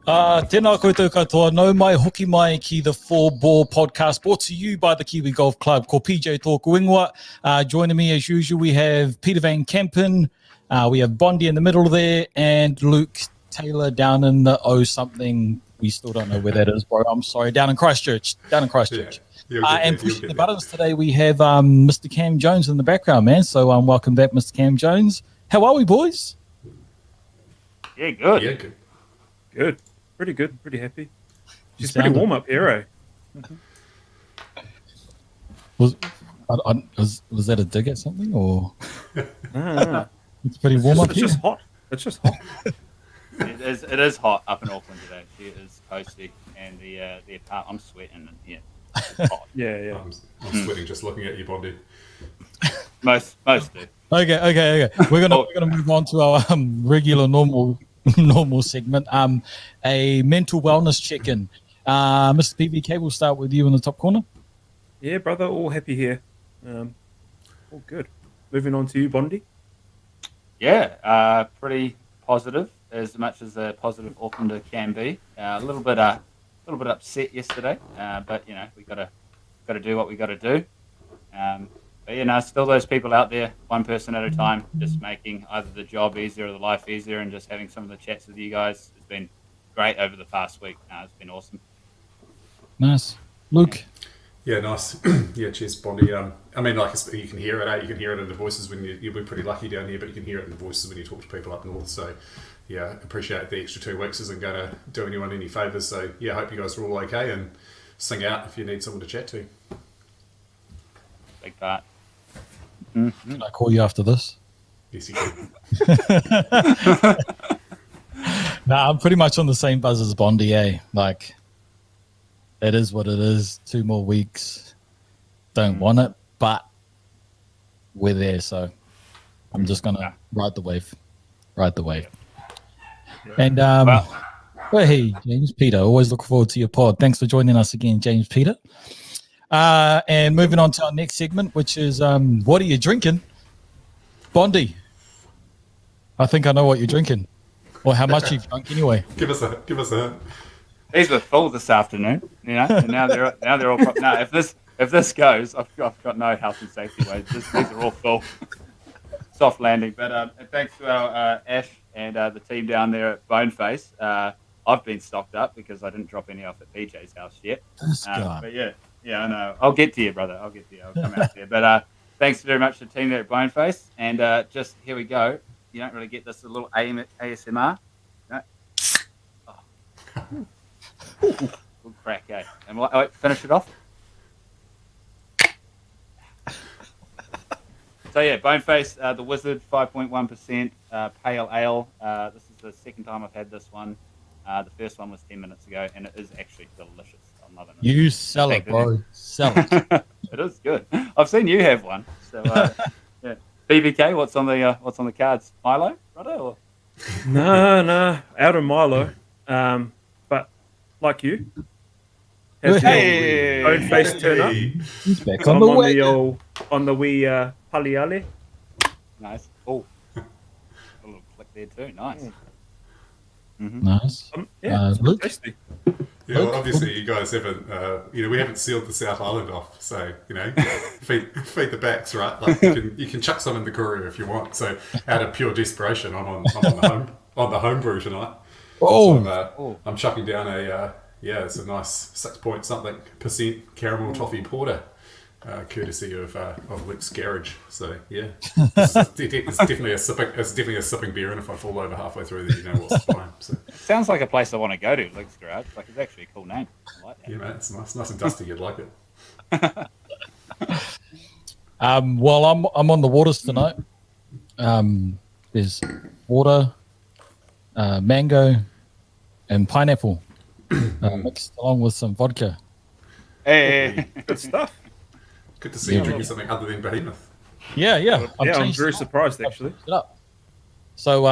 Tēnā koutou katoa, nau mai hoki mai ki the Fourball podcast, brought to you by the Kiwi Golf Club, ko PJ Tōku Ingoa. Joining me as usual, we have Peter Van Kempen, we have Bondi in the middle there, and Luke Taylor down in the something. We still don't know where that is, bro. I'm sorry, down in Christchurch. And pushing the buttons today, we have Mr. Cam Jones in the background, man. So welcome back, Mr. Cam Jones. How are we, boys? Yeah, good. Yeah, good. Good. Pretty good. Pretty happy. It's pretty warm up here, eh? Was that a dig at something, or? No. It's pretty warm up It's here. just hot. It's just hot. It is hot up in Auckland today. It is toasty, and the apartment, I'm sweating. Yeah, it's hot. Yeah. I'm sweating just looking at you, Bondi. Most do. Okay. We're gonna move on to our regular normal segment. A mental wellness check-in. Mr. PVK, we'll start with you in the top corner. Yeah, brother. All happy here. All good. Moving on to you, Bondi. Yeah, pretty positive, as much as a positive Aucklander can be. A little bit upset yesterday, but you know we got to do what we got to do. But you know, still those people out there, one person at a time, just making either the job easier or the life easier, and just having some of the chats with you guys. It's been great over the past week. It's been awesome. Nice, Luke. Yeah, nice. Yeah, cheers, Bondi. I mean, like you can hear it. You can hear it in the voices when you'll be pretty lucky down here, but you can hear it in the voices when you talk to people up north. So, yeah, appreciate the extra 2 weeks. Isn't going to do anyone any favours. So, yeah, hope you guys are all okay and sing out if you need someone to chat to. Big part. Can I call you after this? Yes, you can. Nah, I'm pretty much on the same buzz as Bondi, eh? Like, it is what it is. 2 more weeks. Don't want it, but we're there. So I'm just going to ride the wave. And, hey, James Peter, always look forward to your pod. Thanks for joining us again, James Peter. And moving on to our next segment, which is what are you drinking? Bondi. I think I know what you're drinking. Or how much you've drunk anyway. Give us a hint. These were full this afternoon, you know. And now they're all. No, if this goes, I've got no health and safety ways. These are all full. Soft landing, but thanks to our Ash and the team down there at Boneface. I've been stocked up because I didn't drop any off at PJ's house yet. But yeah, I know. I'll get to you, brother. I'll come out there. But thanks very much to the team there at Boneface. And just here we go. You don't really get this little ASMR. No. Oh. Good crack, eh? And wait, finish it off. So yeah, Boneface, the Wizard, 5.1% pale ale. This is the second time I've had this one. The first one was 10 minutes ago, and it is actually delicious. I'm loving it. You sell it, bro. Sell it. It is good. I've seen you have one. So yeah, BVK, what's on the cards? Milo, brother? Or? No, out of Milo. But like you, has Hey! your own face turn up. He's back So on I'm the way. on the wee paliale. Nice. Oh, a little click there too. Nice. Nice. Yeah, it's Luke? tasty. Yeah, well, obviously you guys haven't, we haven't sealed the South Island off, so feed the backs, right? Like you can chuck some in the courier if you want. So out of pure desperation, I'm on the home brew tonight. Oh, So I'm chucking down it's a nice 6.something% caramel toffee porter, courtesy of Luke's garage. So yeah, it's definitely a sipping beer, and if I fall over halfway through, then you know what's the time. So. Sounds like a place I want to go to, Luke's Garage. Like, it's actually a cool name. I like that. Yeah, man, it's nice and dusty. You'd like it. well, I'm on the waters tonight. There's water, mango, and pineapple mixed along with some vodka. Hey. Good stuff. Good to see you drinking something other than Behemoth. Yeah. I'm very surprised actually. It up. So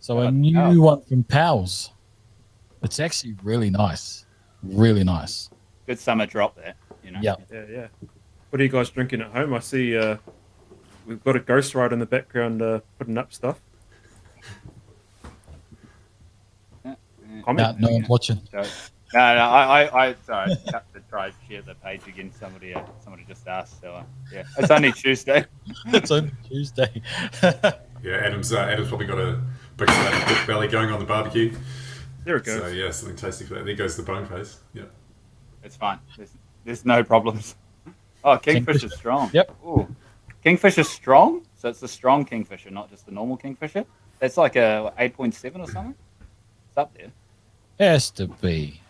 a new one from Powell's. It's actually really nice. Really nice. Good summer drop there, you know. Yeah. What are you guys drinking at home? I see we've got a ghost rider in the background putting up stuff. comment. No one's watching. So, no, I sorry, cut to try to share the page again. Somebody just asked. So yeah, it's only Tuesday. It's only Tuesday. Yeah, Adam's probably got a big pork belly going on the barbecue. There it goes. So yeah, something tasty for that. There goes the bone face. Yeah. It's fine. There's no problems. Oh, Kingfisher strong. Yep. Ooh. Kingfisher strong. So it's the strong Kingfisher, not just the normal Kingfisher. That's like a 8.7 or something. It's up there. Has to be.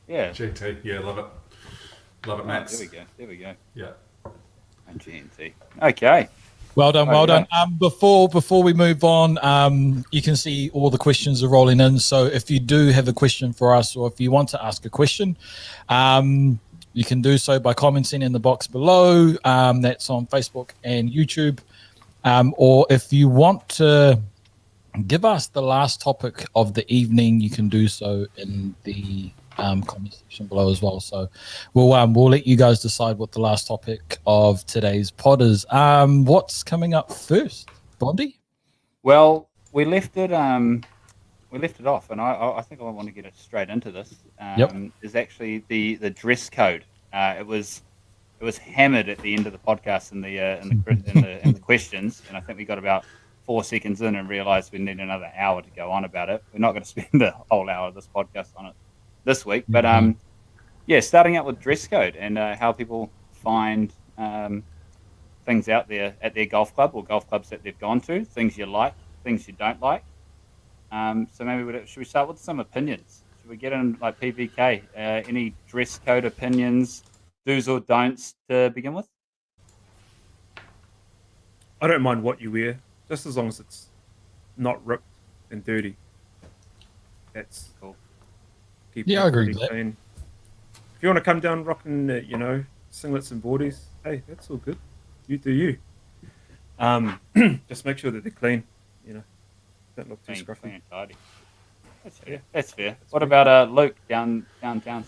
Yeah. GT. Yeah, love it. Love it, Oh, Max. there we go. Yeah. And GNT. Okay. Well done, well done. Before we move on, you can see all the questions are rolling in. So if you do have a question for us, or if you want to ask a question, you can do so by commenting in the box below. That's on Facebook and YouTube. Or if you want to give us the last topic of the evening, you can do so in the comment section below as well. So we'll let you guys decide what the last topic of today's pod is. What's coming up first, Bondi? Well, we left it off, and I think I want to get it straight into this. Is actually the dress code. It was hammered at the end of the podcast in the questions, and I think we got about 4 seconds in and realized we need another hour to go on about it. We're not going to spend the whole hour of this podcast on it this week, but starting out with dress code and how people find things out there at their golf club or golf clubs that they've gone to, things you like, things you don't like. So maybe should we start with some opinions? Should we get in like PVK? Any dress code opinions, do's or don'ts to begin with? I don't mind what you wear, just as long as it's not ripped and dirty. That's Cool. Keep Yeah, it I agree pretty with that. clean. If you want to come down rocking, singlets and boardies, hey, that's all good. You do you. Just make sure that they're clean. Don't look too Clean scruffy. and tidy. That's fair. What about Luke down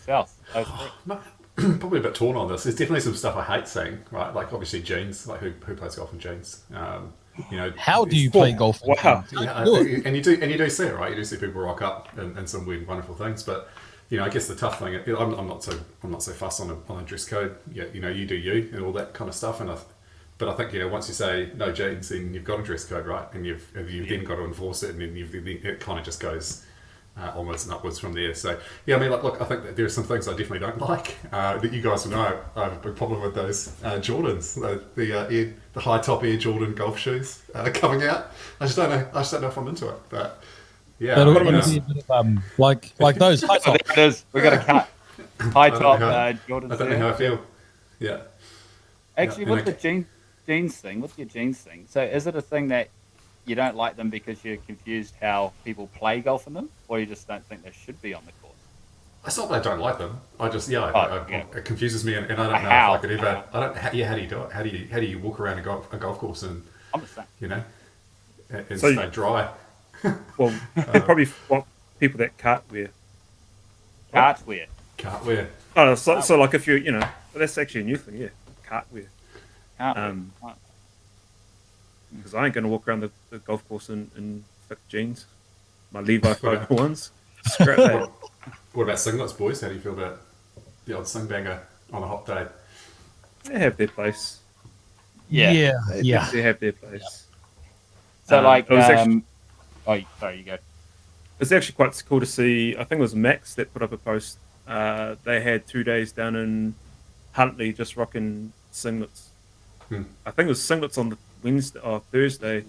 south? Probably a bit torn on this. There's definitely some stuff I hate seeing, right? Like obviously jeans. Like who plays golf in jeans? How do you play golf? Wow. And you do see it, right? You do see people rock up and some weird, wonderful things. But I guess the tough thing, I'm not so fussed on a dress code. Yeah, you do you and all that kind of stuff. But I think once you say no jeans, then you've got a dress code, right? And you've then got to enforce it, and then it kind of just goes onwards and upwards from there. So yeah, I mean, look, I think that there are some things I definitely don't like that you guys will know. I have a big problem with those Jordans, the high top Air Jordan golf shoes coming out. I just don't know if I'm into it, but yeah. That'll be a bit of, like those high So top. there it is. We got a cut. High top Jordans. I don't know how I feel. Yeah. Actually, Yeah, with the jeans thing, with your jeans thing, so is it a thing that you don't like them because you're confused how people play golf in them, or you just don't think they should be on the course? It's not that I don't like them. I just it confuses me, and I don't know How? if I could ever. How do you do it? How do you walk around a golf course and I'm just saying. and So stay dry? Well, probably what people that cart wear. Cartwear. Can't wear. Oh, so like if that's actually a new thing, yeah, cart wear. Cartwear. Because I ain't going to walk around the golf course in thick jeans, my Levi 501s. Scrap that. What about singlets, boys? How do you feel about the odd singbanger on a hot day? They have their place. Yeah. They have their place. So like, it was actually, sorry, you go. it's actually quite cool to see. I think it was Max that put up a post. They had 2 days down in Huntley just rocking singlets. I think it was singlets on the Wednesday or Thursday,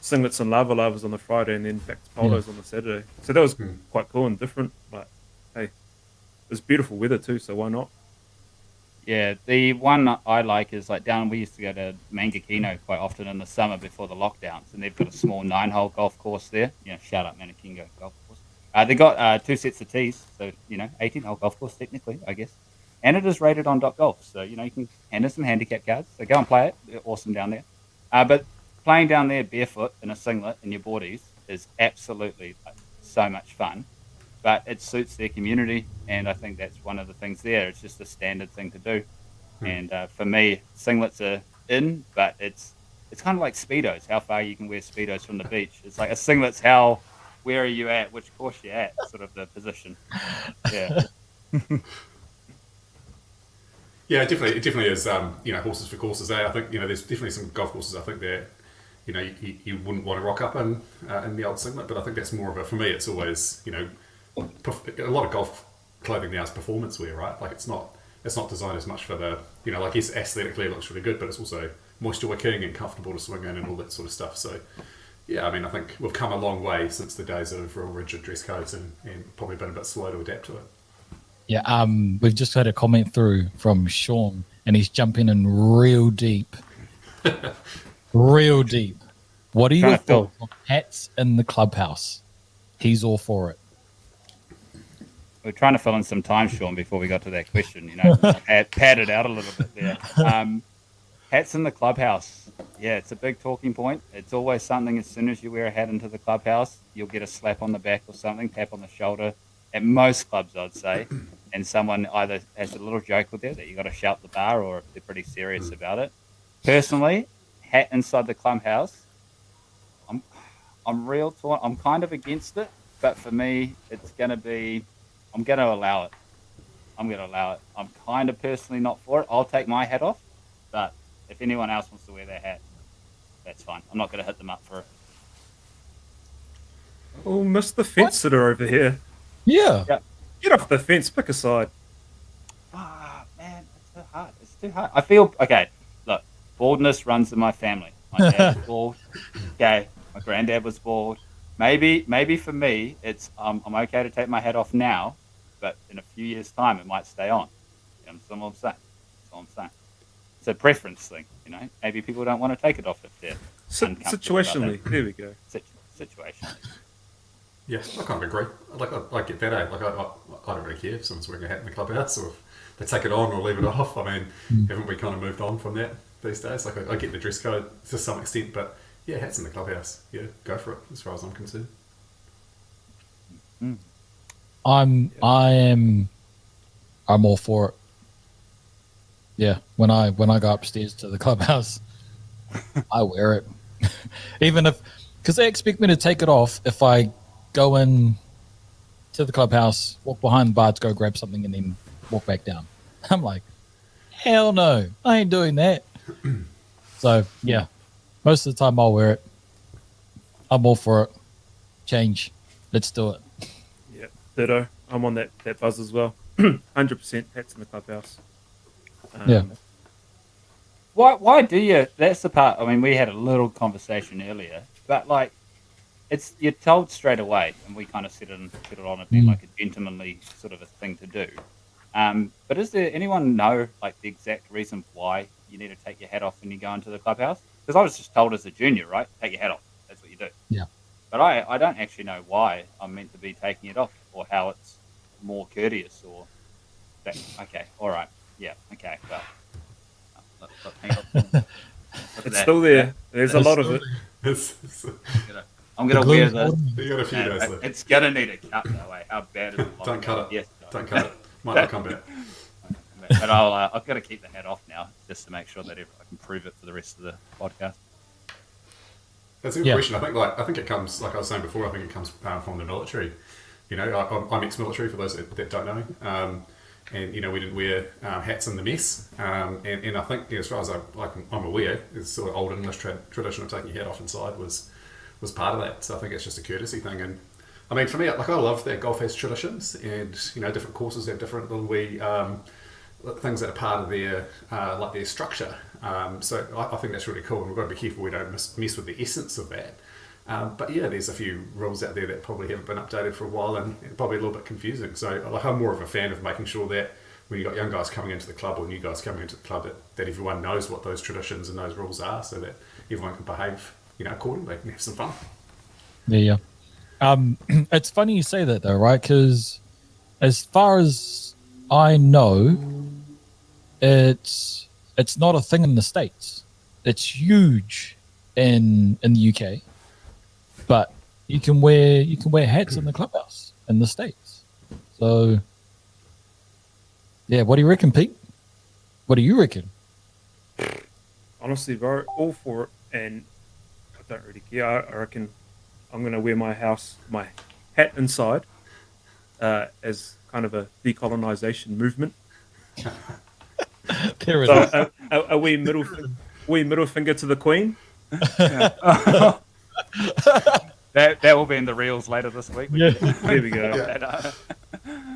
singlets and lavas on the Friday, and then back to polos on the Saturday. So that was quite cool and different. But hey, it was beautiful weather too, so why not? Yeah, the one I like is like down. We used to go to Mangakino quite often in the summer before the lockdowns, and they've got a small 9-hole golf course there. Shout out Manakingo Golf Course. They got 2 sets of tees, so 18-hole golf course technically, I guess. And it is rated on .golf, so you can hand in some handicap cards. So go and play it. They're awesome down there. But playing down there barefoot in a singlet in your boardies is absolutely so much fun. But it suits their community, and I think that's one of the things there. It's just a standard thing to do. And for me, singlets are in, but it's kind of like Speedos, how far you can wear Speedos from the beach. It's like a singlet's how where are you at, which course you're at, sort of the position. Yeah. Yeah, it definitely is. Horses for courses. I think there's definitely some golf courses. I think that you wouldn't want to rock up in the old singlet, but I think that's more of a, for me, it's always a lot of golf clothing now is performance wear, right? Like it's not designed as much for the like yes, aesthetically it looks really good, but it's also moisture wicking and comfortable to swing in and all that sort of stuff. So yeah, I mean I think we've come a long way since the days of real rigid dress codes and probably been a bit slow to adapt to it. Yeah, we've just had a comment through from Sean, and he's jumping in real deep. Real deep. What are your thoughts on hats in the clubhouse? He's all for it. We're trying to fill in some time, Sean, before we got to that question. Pad it out a little bit there. Hats in the clubhouse. Yeah, it's a big talking point. It's always something. As soon as you wear a hat into the clubhouse, you'll get a slap on the back or something, tap on the shoulder. At most clubs, I'd say, and someone either has a little joke with it that you got to shout the bar, or they're pretty serious about it. Personally, hat inside the clubhouse, I'm real torn. I'm kind of against it, but for me, it's gonna be. I'm gonna allow it. I'm kind of personally not for it. I'll take my hat off, but if anyone else wants to wear their hat, that's fine. I'm not gonna hit them up for it. Oh, Mr. Fence Sitter over here. Yeah. Get off the fence, pick a side. Man, it's too hard. I feel, okay, look, baldness runs in my family. My dad was bald. Okay, my granddad was bald. Maybe for me, it's I'm okay to take my hat off now, but in a few years' time, it might stay on. That's all I'm saying. It's a preference thing, Maybe people don't want to take it off if they're situationally. There we go. Situationally. Yeah, I kind of agree. I get that. I don't really care if someone's wearing a hat in the clubhouse or if they take it on or leave it off. I mean, haven't we kind of moved on from that these days? Like I get the dress code to some extent, but yeah, hats in the clubhouse. Yeah, go for it as far as I'm concerned. I'm all for it. Yeah, when I go upstairs to the clubhouse, I wear it. Even because they expect me to take it off if I go in to the clubhouse, walk behind the bar to go grab something, and then walk back down. I'm like, hell no, I ain't doing that. So yeah, most of the time I'll wear it. I'm all for it. Change. Let's do it. Yeah, ditto. I'm on that buzz as well. 100% hats in the clubhouse. Yeah. Why do you? That's the part. I mean, we had a little conversation earlier, but like, you're told straight away, and we kind of set it on it being like a gentlemanly sort of a thing to do. But is there anyone know like the exact reason why you need to take your hat off when you go into the clubhouse? Because I was just told as a junior, right, take your hat off. That's what you do. Yeah. But I don't actually know why I'm meant to be taking it off, or how it's more courteous, or that. Okay, all right, yeah, okay, well. Hang on. It's still there. There's a lot of it. I'm gonna wear this. You got a few days left. It's gonna need a cut though. How bad is it? Don't cut it. Yes, Don't cut it. Might not come back. But I've got to keep the hat off now just to make sure that I can prove it for the rest of the podcast. That's a good question. I think it comes, like I was saying before. I think it comes from the military. I'm ex-military for those that don't know. And we didn't wear hats in the mess, and I think as far as I'm aware, it's sort of old English tradition of taking your hat off inside was part of that. So I think it's just a courtesy thing. And I mean, for me, I love that golf has traditions, and different courses have different little wee things that are part of their their structure. So I think that's really cool, and we've got to be careful we don't mess with the essence of that. But yeah, there's a few rules out there that probably haven't been updated for a while, and probably a little bit confusing. So I'm more of a fan of making sure that when you've got young guys coming into the club or new guys coming into the club, that everyone knows what those traditions and those rules are, so that everyone can behave accordingly and have some fun. Yeah. It's funny you say that though, right? Because as far as I know, it's not a thing in the States. It's huge in the UK. But you can wear hats in the clubhouse in the States. So yeah, what do you reckon, Pete? What do you reckon? Honestly, bro, all for it, and I don't really care. I reckon I'm going to wear my hat inside as kind of a decolonization movement. There it So is. a wee middle finger to the Queen. That will be in the reels later this week. Yeah. There we go. Yeah.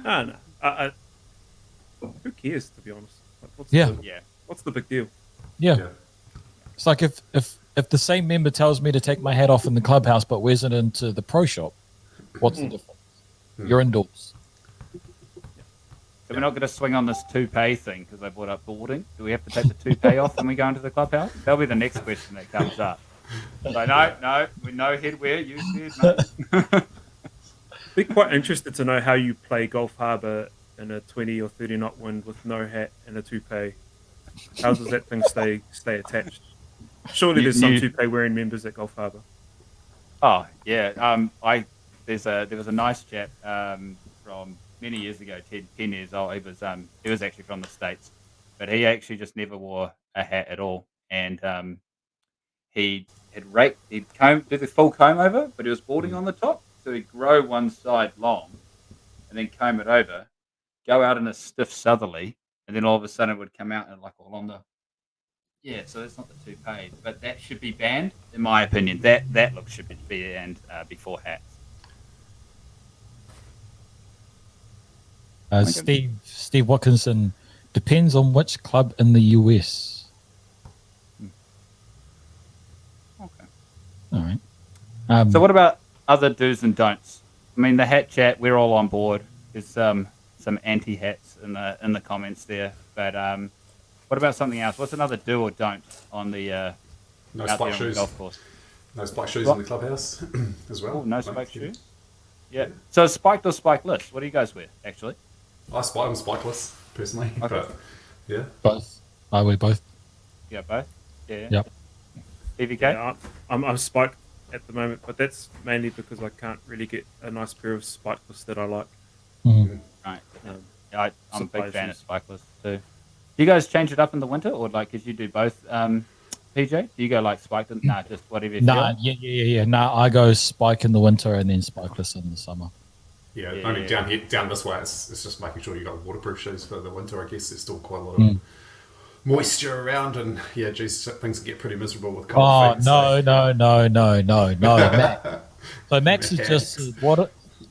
No. Who cares, to be honest? Like, Yeah. What's the big deal? Yeah. Yeah. It's like if the same member tells me to take my hat off in the clubhouse but wears it into the pro shop, what's the difference? You're indoors. So we're not going to swing on this toupee thing because I brought up boarding. Do we have to take the toupee off when we go into the clubhouse? That'll be the next question that comes up. So no, with no headwear. You said no. Be quite interested to know how you play Gulf Harbour in a 20 or 30 knot wind with no hat and a toupee. How does that thing stay attached? Surely there's some toupee wearing members at Gulf Harbour. Oh yeah. There was a nice chap from many years ago, 10 years old. He was actually from the States, but he actually just never wore a hat at all. And he'd do the full comb over, but he was boarding on the top. So he'd grow one side long and then comb it over, go out in a stiff southerly, and then all of a sudden it would come out and like all on the. Yeah, so that's not the toupee, but that should be banned, in my opinion. That look should be banned before hats. Steve Watkinson, depends on which club in the US. Okay. All right. So what about other do's and don'ts? I mean, the hat chat, we're all on board. There's some anti-hats in the comments there. But what about something else? What's another do or don't on the No out spike there on the shoes. golf course? No spike shoes in the clubhouse as well. Oh, no spike shoes? Yeah. So spiked or spikeless? What do you guys wear, actually? I'm spikeless, personally. Okay. But, yeah. Both. I wear both. Yeah, both? Yeah. Yep. PVK? Yeah, I'm spiked at the moment, but that's mainly because I can't really get a nice pair of spikeless that I like. Mhm. Right. Um, Yeah, I'm a big supply fan of shoes. spikeless too. Do you guys change it up in the winter, or like, did you do both, PJ? Do you go like spiked? Nah, just whatever you Nah, feel. yeah. Nah, I go spike in the winter and then spikeless in the summer. Yeah, Yeah, only yeah. down this way, it's just making sure you got waterproof shoes for the winter. I guess there's still quite a lot of moisture around, and yeah, geez, things get pretty miserable with cold Oh feet. so- no, Max. So Max is just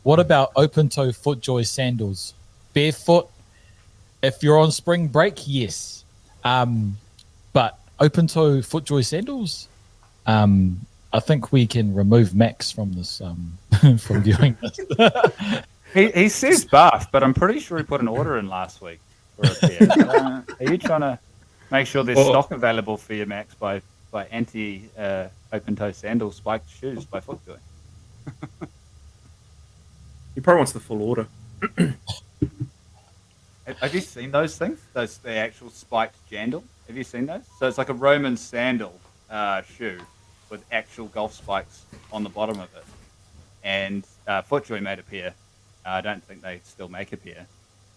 what about open toe foot joy sandals? Barefoot. If you're on spring break, yes. But open toe foot joy sandals, I think we can remove Max from this from viewing this. He says buff, but I'm pretty sure he put an order in last week for a pair. Are you trying to make sure there's stock available for you, Max, by anti open toe sandal spiked shoes by Footjoy? He probably wants the full order. Have you seen those things? The actual spiked jandal? Have you seen those? So it's like a Roman sandal shoe with actual golf spikes on the bottom of it. And Footjoy made a pair. I don't think they still make a pair.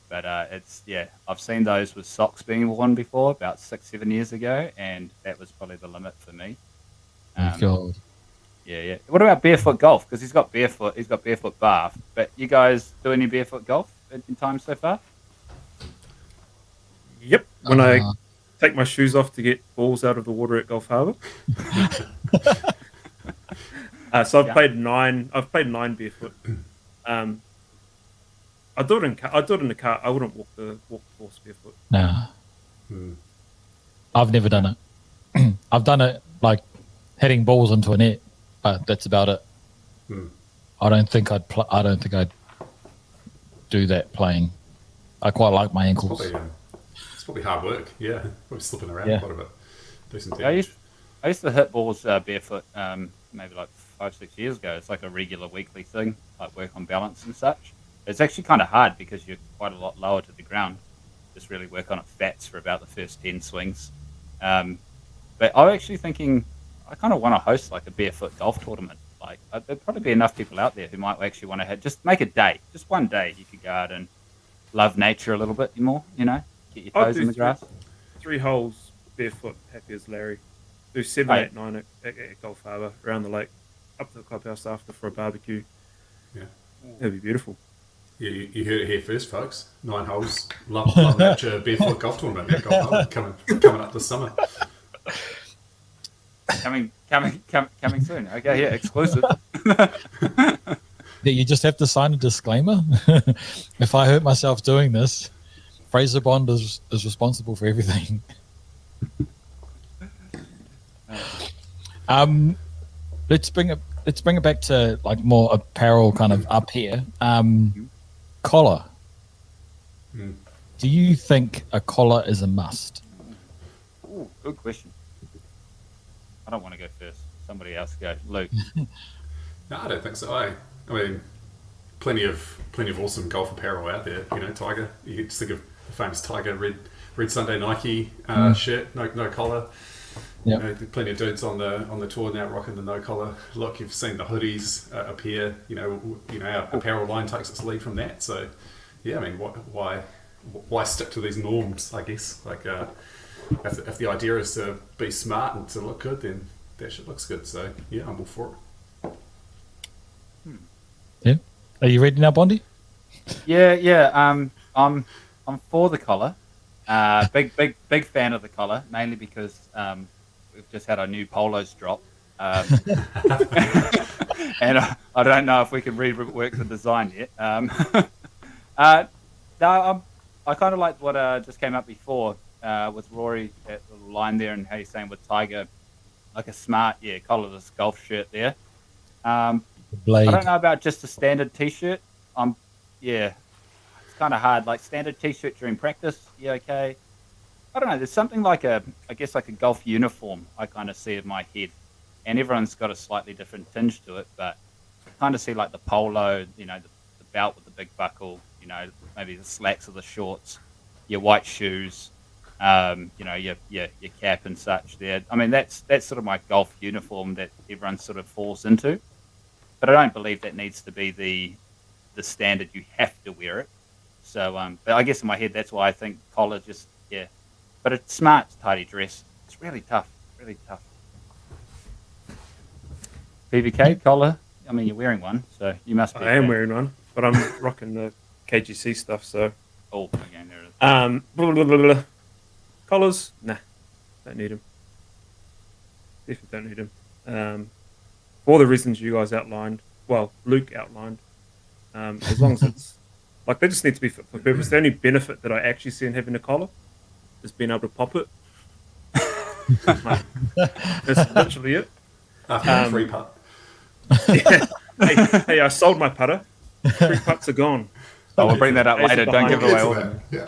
But I've seen those with socks being worn before, about 6-7 years ago, and that was probably the limit for me. God. Yeah. What about barefoot golf? Because he's got barefoot bath. But you guys do any barefoot golf in time so far? Yep. When I take my shoes off to get balls out of the water at Gulf Harbour. So I've played 9. I've played 9 barefoot. I do it in the car. I wouldn't walk the course barefoot. Nah. I've never done it. I've done it like hitting balls into a net, but that's about it. I don't think I'd do that playing. I quite like my ankles. It's probably hard work. Yeah, probably slipping around quite a bit. Decent I used to hit balls barefoot maybe like 5-6 years ago. It's like a regular weekly thing, like work on balance and such. It's actually kind of hard because you're quite a lot lower to the ground. Just really work on it fats for about the first 10 swings. But I'm actually thinking I kind of want to host like a barefoot golf tournament. Like there'd probably be enough people out there who might actually want to just make a day, just one day you could go out and love nature a little bit more, get your toes in the grass. 3 holes barefoot, happy as Larry. Do 7, 8, 9 at Gulf Harbour around the lake. up to the clubhouse after for a barbecue. Yeah. That'd be beautiful. Yeah, you heard it here first, folks. 9 holes, love nature, barefoot golf tournament. Yeah, golf coming up this summer. Coming soon. Okay, yeah, exclusive. You just have to sign a disclaimer. If I hurt myself doing this, Fraser Bond is responsible for everything. Let's bring it back to like more apparel kind of up here. Collar. Do you think a collar is a must? Ooh, good question. I don't want to go first. Somebody else go. Luke. No, I don't think so. I mean, plenty of awesome golf apparel out there. You know, Tiger. You can just think of the famous Tiger red Sunday Nike shirt, no collar. Yep. You know, plenty of dudes on the tour now rocking the no collar look. You've seen the hoodies appear. You know, our apparel line takes its lead from that. So, yeah, I mean, why stick to these norms? I guess like if the idea is to be smart and to look good, then that shit looks good. So yeah, I'm all for it. Yeah. Are you ready now, Bondi? Yeah. I'm for the collar. Big fan of the collar, mainly because we've just had our new polos drop, and I don't know if we can rework the design yet. No, I kind of like what just came up before with Rory, that little line there, and how you're saying with Tiger, like a smart collarless golf shirt there. Blade. I don't know about just a standard t-shirt. It's kind of hard. Like standard t-shirt during practice, yeah, okay. I don't know. There's something like a golf uniform I kind of see in my head, and everyone's got a slightly different tinge to it. But I kind of see like the polo, you know, the belt with the big buckle, you know, maybe the slacks of the shorts, your white shoes, you know, your cap and such. There, I mean, that's sort of my golf uniform that everyone sort of falls into. But I don't believe that needs to be the standard. You have to wear it. So, but I guess in my head, that's why I think collar just, yeah. But it's smart, tidy dress. It's really tough. PVK, collar. I mean, you're wearing one, so you must be. I am wearing one, but I'm rocking the KGC stuff, so. Oh, okay, there it is. Collars? Nah, don't need them. Definitely don't need them. For the reasons you guys outlined, well, Luke outlined, as long as it's, like, they just need to be fit for purpose. The only benefit that I actually see in having a collar is being able to pop it. That's literally it. After a free putt. Yeah. Hey, I sold my putter. 3 putts are gone. Oh, we'll bring that up later. Don't give away all that. Yeah.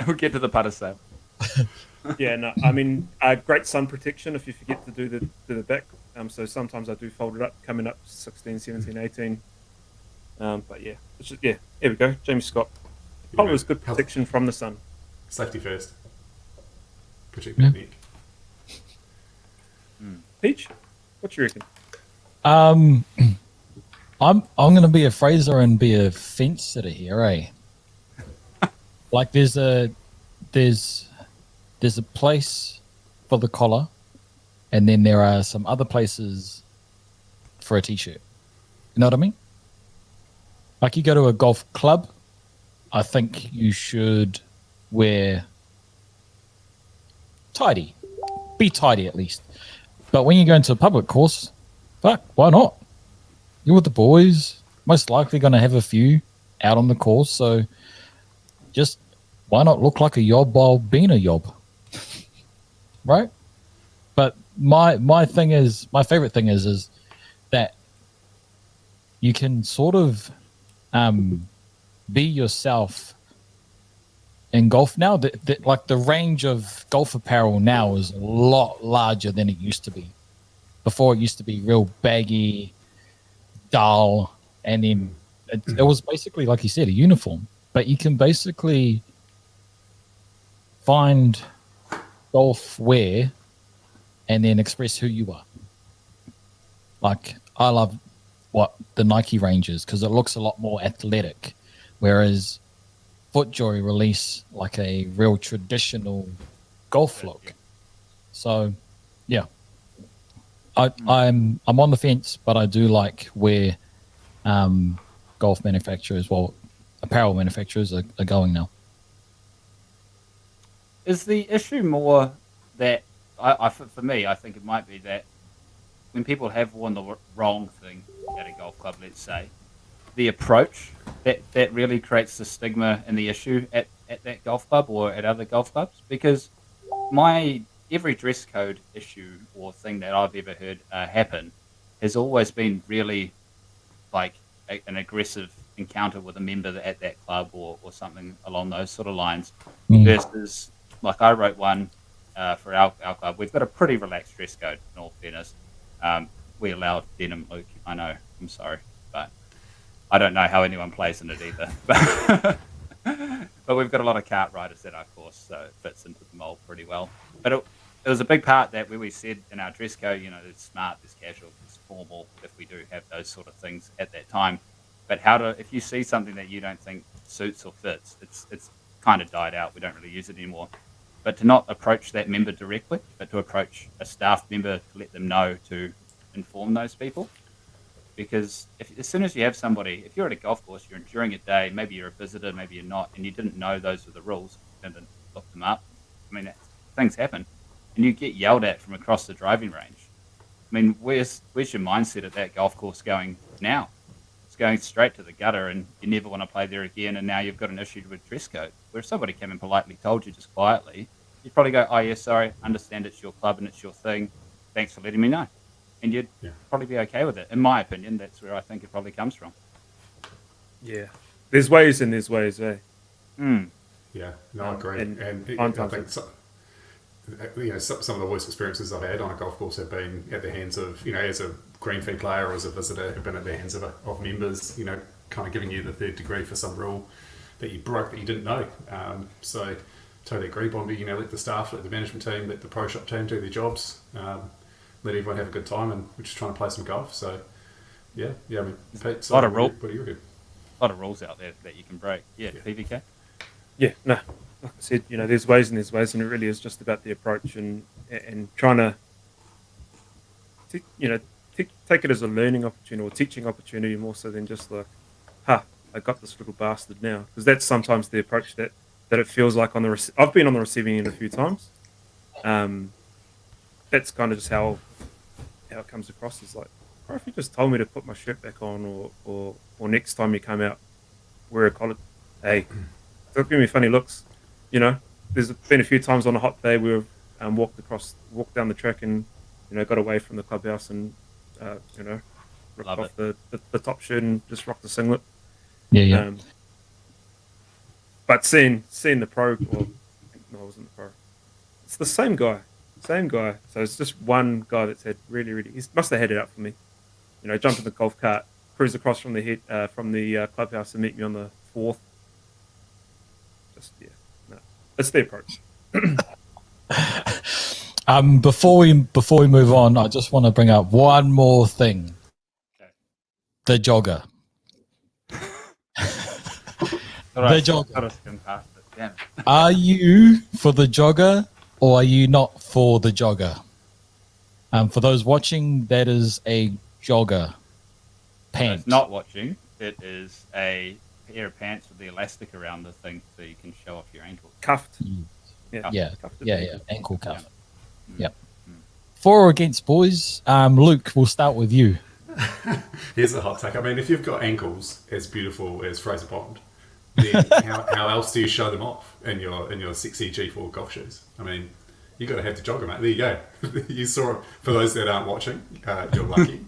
We'll get to the putter sale. Yeah, no, I mean, great sun protection if you forget to do the back. So sometimes I do fold it up, coming up 16, 17, 18. But yeah, it's just, yeah, here we go. James Scott. Collar is good protection from the sun. Safety first. Protect my neck. Peach, what you reckon? I'm going to be a Fraser and be a fence sitter here, eh? Like there's a place for the collar, and then there are some other places for a t-shirt. You know what I mean? Like you go to a golf club, I think you should wear tidy. Be tidy at least. But when you go into a public course, fuck, why not? You're with the boys, most likely going to have a few out on the course, so just why not look like a yob while being a yob? Right? But my favorite thing is that you can sort of be yourself in golf now. Like the range of golf apparel now is a lot larger than it used to be. Before it used to be real baggy, dull, and then it was basically, like you said, a uniform. But you can basically find golf wear and then express who you are. Like I love the Nike ranges because it looks a lot more athletic, whereas FootJoy release like a real traditional golf look. So, yeah. I'm on the fence, but I do like where golf manufacturers, apparel manufacturers are going now. Is the issue more that for me, I think it might be that when people have worn the wrong thing at a golf club, let's say, the approach that really creates the stigma and the issue at that golf club or at other golf clubs? Because every dress code issue or thing that I've ever heard happen has always been really like an aggressive encounter with a member at that club or something along those sort of lines versus, like I wrote one for our club. We've got a pretty relaxed dress code, in all fairness. We allowed denim, Luke. I know. I'm sorry. But I don't know how anyone plays in it either. But we've got a lot of kart riders at our course, so it fits into the mold pretty well. But it was a big part that where we said in our dress code, there's smart, there's casual, there's formal, if we do have those sort of things at that time. But if you see something that you don't think suits or fits, it's kind of died out. We don't really use it anymore. But to not approach that member directly, but to approach a staff member to let them know, to inform those people. Because as soon as you have somebody, if you're at a golf course, you're during a day, maybe you're a visitor, maybe you're not, and you didn't know those were the rules, you didn't look them up. I mean, things happen, and you get yelled at from across the driving range. I mean, where's your mindset at that golf course going now? It's going straight to the gutter, and you never want to play there again, and now you've got an issue with dress code. Where if somebody came and politely told you just quietly, you'd probably go, oh, yeah, sorry, understand it's your club and it's your thing. Thanks for letting me know. And you'd probably be okay with it. In my opinion, that's where I think it probably comes from. Yeah. There's ways and there's ways, eh? Yeah, no, I agree. And I think some of the worst experiences I've had on a golf course have been at the hands of, as a green fee player or as a visitor, have been at the hands of members, kind of giving you the third degree for some rule that you broke that you didn't know. So totally agree, Bondi. Let the staff, let the management team, let the pro shop team do their jobs. Let everyone have a good time, and we're just trying to play some golf. So, yeah. I mean, Pete, so a lot of rules. What do you reckon? A lot of rules out there that you can break. Yeah, PVK. Yeah, no. Like I said, there's ways and there's ways, and it really is just about the approach and trying to, take it as a learning opportunity or teaching opportunity more so than just like, I got this little bastard now, because that's sometimes the approach that it feels like on the. I've been on the receiving end a few times. That's kind of just how it comes across. Is like, or if you just told me to put my shirt back on, or next time you come out, wear a collar. Hey, don't give me funny looks. There's been a few times on a hot day where we've walked down the track and got away from the clubhouse and ripped off the top shirt and just rocked the singlet. Yeah. But seeing the pro, no, I wasn't the pro. It's the same guy. So it's just one guy that's had really, he must have had it up for me. Jump in the golf cart, cruise across from the clubhouse and meet me on the 4th. It's the approach. Before we move on, I just want to bring up one more thing. Okay. The jogger. The jogger. Are you for the jogger or are you not for the jogger? For those watching, that is a jogger pant. It's not watching. It is a pair of pants with the elastic around the thing so you can show off your ankles. Cuffed. Yeah. Ankle cuff. Yep. For or against, boys? Luke, we'll start with you. Here's a hot take. I mean, if you've got ankles as beautiful as Fraser Pond, then how else do you show them off in your sexy G4 golf shoes? I mean, you got to have the jogger, mate. There you go. You saw it. For those that aren't watching, you're lucky.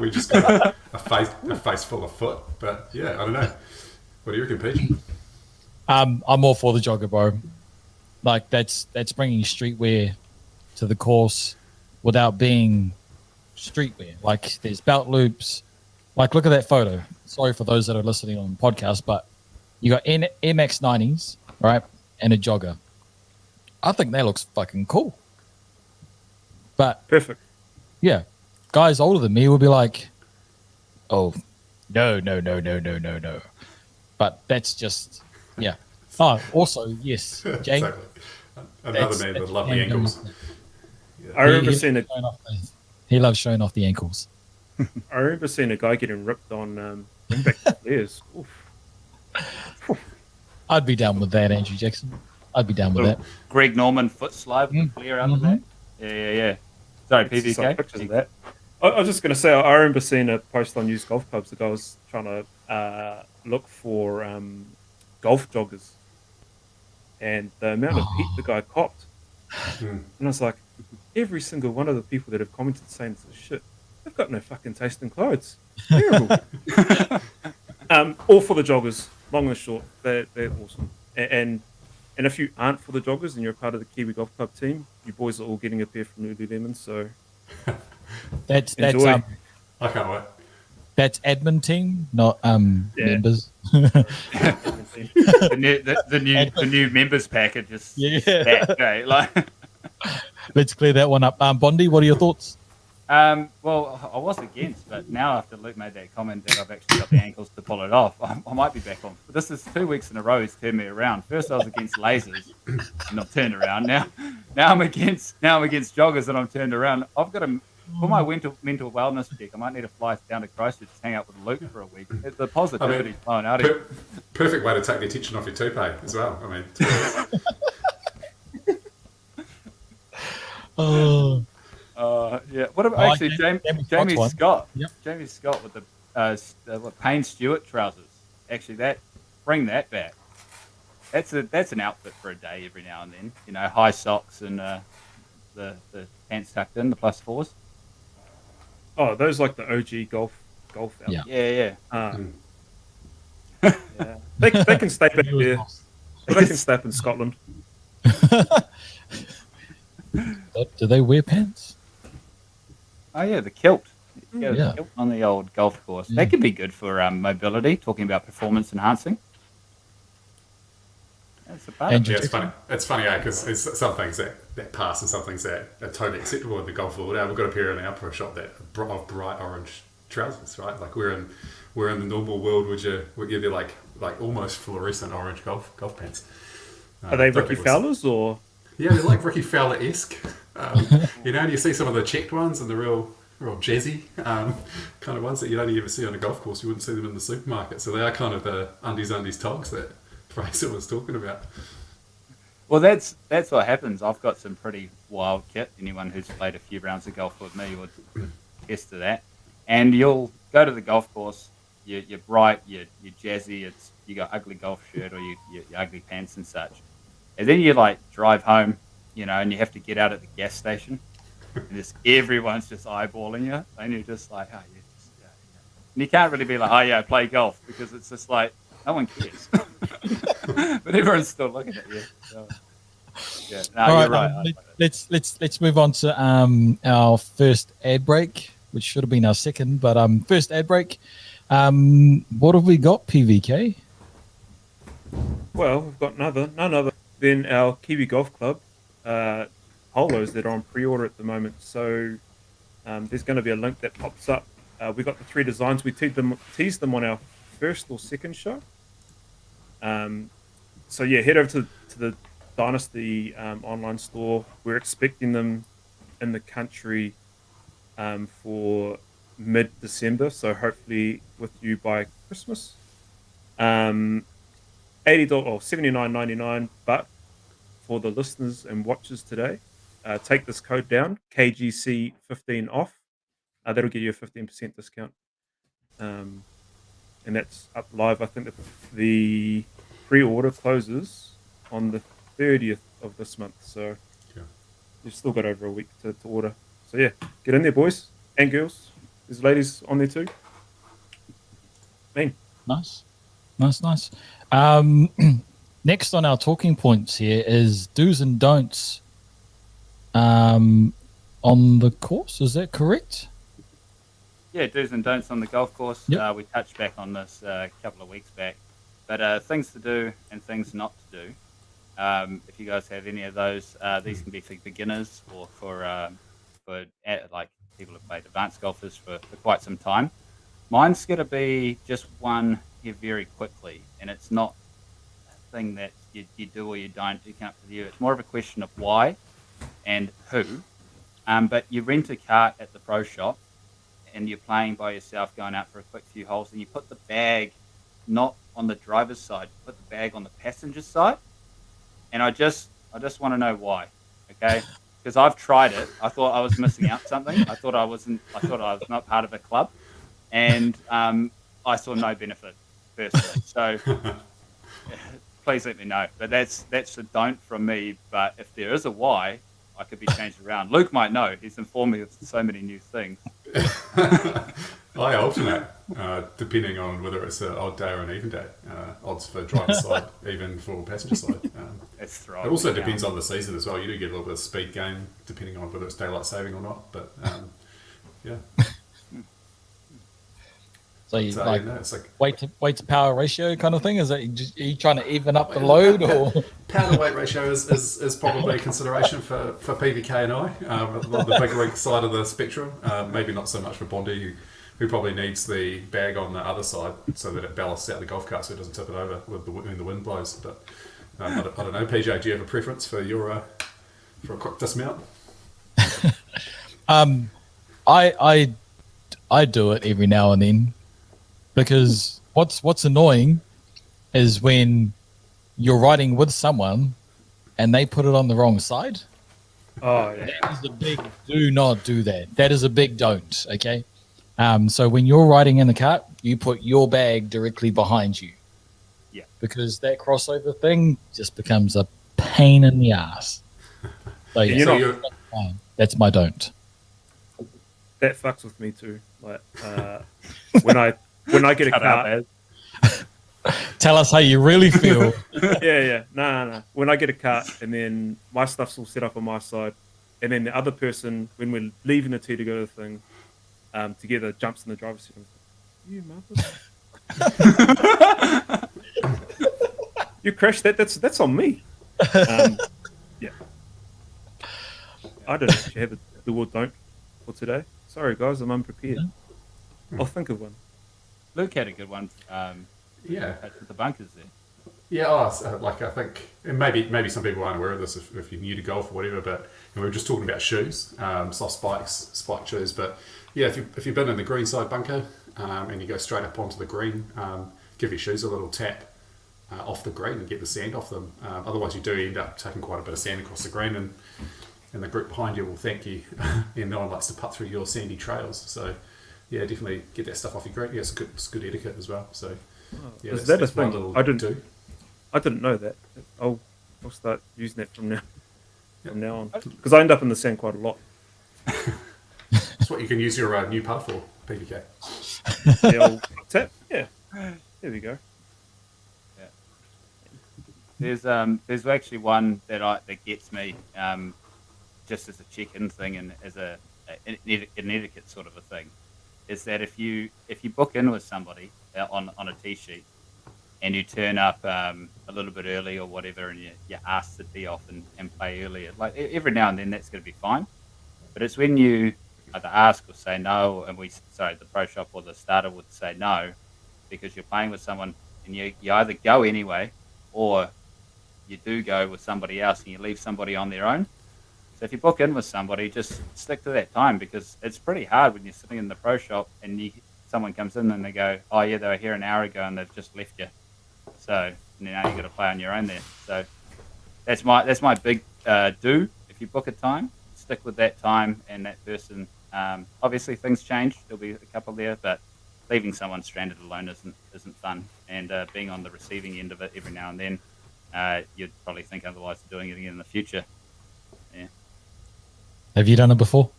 We just got a face full of foot. But yeah, I don't know. What do you reckon, Pete? I'm all for the jogger, bro. Like that's bringing streetwear to the course without being streetwear. Like there's belt loops. Like look at that photo. Sorry for those that are listening on the podcast, but you got Air Max 90s, right, and a jogger. I think that looks fucking cool. But perfect. Yeah, guys older than me will be like, "Oh, no." But that's just yeah. Oh, also yes, Jake. Exactly. Another man with lovely ankles. Yeah. I remember seeing it. He loves showing off the ankles. I remember seeing a guy getting ripped on wingback flares. I'd be down with that, Andrew Jackson. I'd be down with that. Greg Norman foot slide with the flare out of that. Yeah. Sorry, It's some PVK. pictures of that. I was just going to say, I remember seeing a post on used golf clubs. The guy was trying to look for golf joggers, and the amount of heat the guy copped. And I was like, every single one of the people that have commented saying this is shit, they've got no fucking taste in clothes. Terrible. All for the joggers, long and short. They're awesome. And if you aren't for the joggers and you're part of the Kiwi Golf Club team, you boys are all getting a pair from Lululemon. So that's enjoy. I can't wait. That's admin team, not members. the new members package is that great. Like, let's clear that one up. Bondi, what are your thoughts? Well, I was against, but now after Luke made that comment that I've actually got the ankles to pull it off, I might be back on. But this is 2 weeks in a row he's turned me around. First I was against lasers, and I've turned around. Now I'm against joggers, and I'm turned around. I've got to, for my mental wellness check, I might need to fly down to Christchurch to hang out with Luke for a week. The positivity's flowing out of it. Perfect way to take the attention off your toupee as well. I mean, yeah. What about actually Jamie Scott? Yep. Jamie Scott with the Payne Stewart trousers. Actually, bring that back. That's an outfit for a day every now and then. You know, high socks and the pants tucked in, the +4s. Oh, those like the OG golf outfits. Yeah. Yeah. They can stay back there. They can stay up in Scotland. Do they wear pants? Oh yeah, the kilt. Yeah. The kilt on the old golf course. That could be good for mobility. Talking about performance enhancing. That's a part of it. Yeah, it's funny. It's funny, because there's some things that pass and some things that are totally acceptable in the golf world. We've got a pair in our pro shop that of bright orange trousers, right? Like we're in the normal world, they're like almost fluorescent orange golf pants. Are they Ricky Fowler's or? Yeah, they're like Ricky Fowler-esque. You know, and you see some of the checked ones and the real jazzy kind of ones that you don't ever see on a golf course. You wouldn't see them in the supermarket. So they are kind of the undies togs that Fraser was talking about. Well, that's what happens. I've got some pretty wild kit. Anyone who's played a few rounds of golf with me would attest to that. And you'll go to the golf course. You're bright. You're jazzy. You got ugly golf shirt or your ugly pants and such. And then you like drive home, you know, and you have to get out at the gas station, and everyone's just eyeballing you, and you're just like, oh yeah. And you can't really be like, oh yeah, I play golf, because it's just like no one cares, but everyone's still looking at you. So, yeah, no, All you're right. Let's move on to our first ad break, which should have been our second, but first ad break. What have we got, PVK? Well, we've got none other than our Kiwi Golf Club polos that are on pre-order at the moment. So there's going to be a link that pops up. We got the 3 designs. We teased them on our first or second show. So yeah, head over to the Dynasty online store. We're expecting them in the country for mid-December. So hopefully with you by Christmas. $80 or $79.99, but for the listeners and watchers today, take this code down, KGC 15 off. That'll give you a 15% discount, and that's up live. I think that the pre-order closes on the 30th of this month, so you've still got over a week to order. So yeah, get in there, boys and girls. There's ladies on there too. Nice. Next on our talking points here is do's and don'ts on the course. Is that correct? Yeah, do's and don'ts on the golf course. Yep. We touched back on this a couple of weeks back, but things to do and things not to do. If you guys have any of those, these can be for beginners or for like people who've played advanced golfers for quite some time. Mine's going to be just one here very quickly, and it's not a thing that you do or you don't. You can't review. It's more of a question of why and who. But you rent a cart at the pro shop, and you're playing by yourself, going out for a quick few holes, and you put the bag not on the driver's side, you put the bag on the passenger's side. And I just want to know why, okay? Because I've tried it. I thought I was missing out something. I thought I was not part of a club, and I saw no benefit personally. So please let me know. But that's a don't from me. But if there is a why, I could be changed around. Luke might know. He's informed me of so many new things. I alternate, depending on whether it's an odd day or an even day. Odds for driver's side, even for passenger side. It also depends on the season as well. You do get a little bit of speed gain depending on whether it's daylight saving or not. But yeah. So you So, like, you know, it's like weight to power ratio kind of thing? Is that are you trying to even up the load, or power to weight ratio is probably a consideration for PVK and I, the big rig side of the spectrum. Maybe not so much for Bondi, who probably needs the bag on the other side so that it ballasts out the golf cart so it doesn't tip it over when the wind blows. But I don't know, PJ, do you have a preference for your for a quick dismount? I do it every now and then, because what's annoying is when you're riding with someone and they put it on the wrong side. Oh, yeah. That is a big do not do that. That is a big don't, okay? So when you're riding in the cart, you put your bag directly behind you. Yeah. Because that crossover thing just becomes a pain in the ass. So, yeah, that's my don't. That fucks with me too. Like when I get a cart. Tell us how you really feel. Yeah. No. When I get a cart and then my stuff's all set up on my side, and then the other person, when we're leaving the tee to go to the thing, together jumps in the driver's seat. You mother! You crashed that. That's on me. Yeah. I don't actually have the word don't for today. Sorry, guys, I'm unprepared. I'll think of one. Luke had a good one. Yeah. With the bunkers there. Yeah, I think, and maybe some people aren't aware of this if you're new to golf or whatever, but we were just talking about shoes, soft spike shoes. But yeah, if you've been in the green side bunker and you go straight up onto the green, give your shoes a little tap off the green and get the sand off them. Otherwise, you do end up taking quite a bit of sand across the green, and the group behind you will thank you. And no one likes to putt through your sandy trails. So yeah, definitely get that stuff off your green. Yeah, it's good etiquette as well. So yeah, is that a thing? I didn't know that. I'll start using that from now on, because I end up in the sand quite a lot. That's what you can use your new putt for, PVK. The old tap. Yeah, there we go. Yeah. There's actually one that gets me, just as a check-in thing and as an etiquette sort of a thing, is that if you book in with somebody on a tee sheet, and you turn up a little bit early or whatever, and you're asked to tee off and play earlier, like every now and then that's going to be fine. But it's when you either ask or say no, and the pro shop or the starter would say no, because you're playing with someone, and you either go anyway, or you do go with somebody else and you leave somebody on their own. So if you book in with somebody, just stick to that time, because it's pretty hard when you're sitting in the pro shop and someone comes in and they go, oh yeah, they were here an hour ago and they've just left you. So now you've got to play on your own there. So that's my big do. If you book a time, stick with that time and that person. Obviously things change. There'll be a couple there, but leaving someone stranded alone isn't fun. And being on the receiving end of it every now and then, you'd probably think otherwise of doing it again in the future. Yeah. Have you done it before,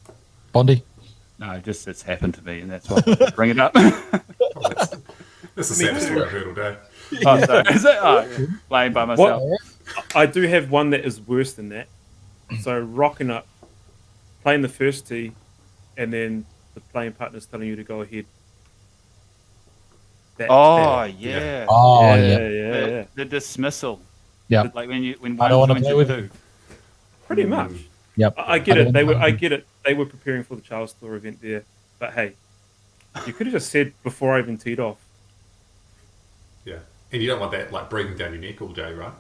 Bondi? No, just it's happened to me, and that's why I bring it up. That's the saddest story I've heard all day. Oh, sorry. Is it? Oh, yeah. Playing by myself. I do have one that is worse than that. So rocking up, playing the first tee, and then the playing partner's telling you to go ahead. Yeah. Yeah. The dismissal. Yeah. Like when I don't one want to play with two. Pretty much. Yep. I get it. I get it. They were preparing for the Charles Tour event there, but hey, you could have just said before I even teed off. Yeah, and you don't want that like breathing down your neck all day, right?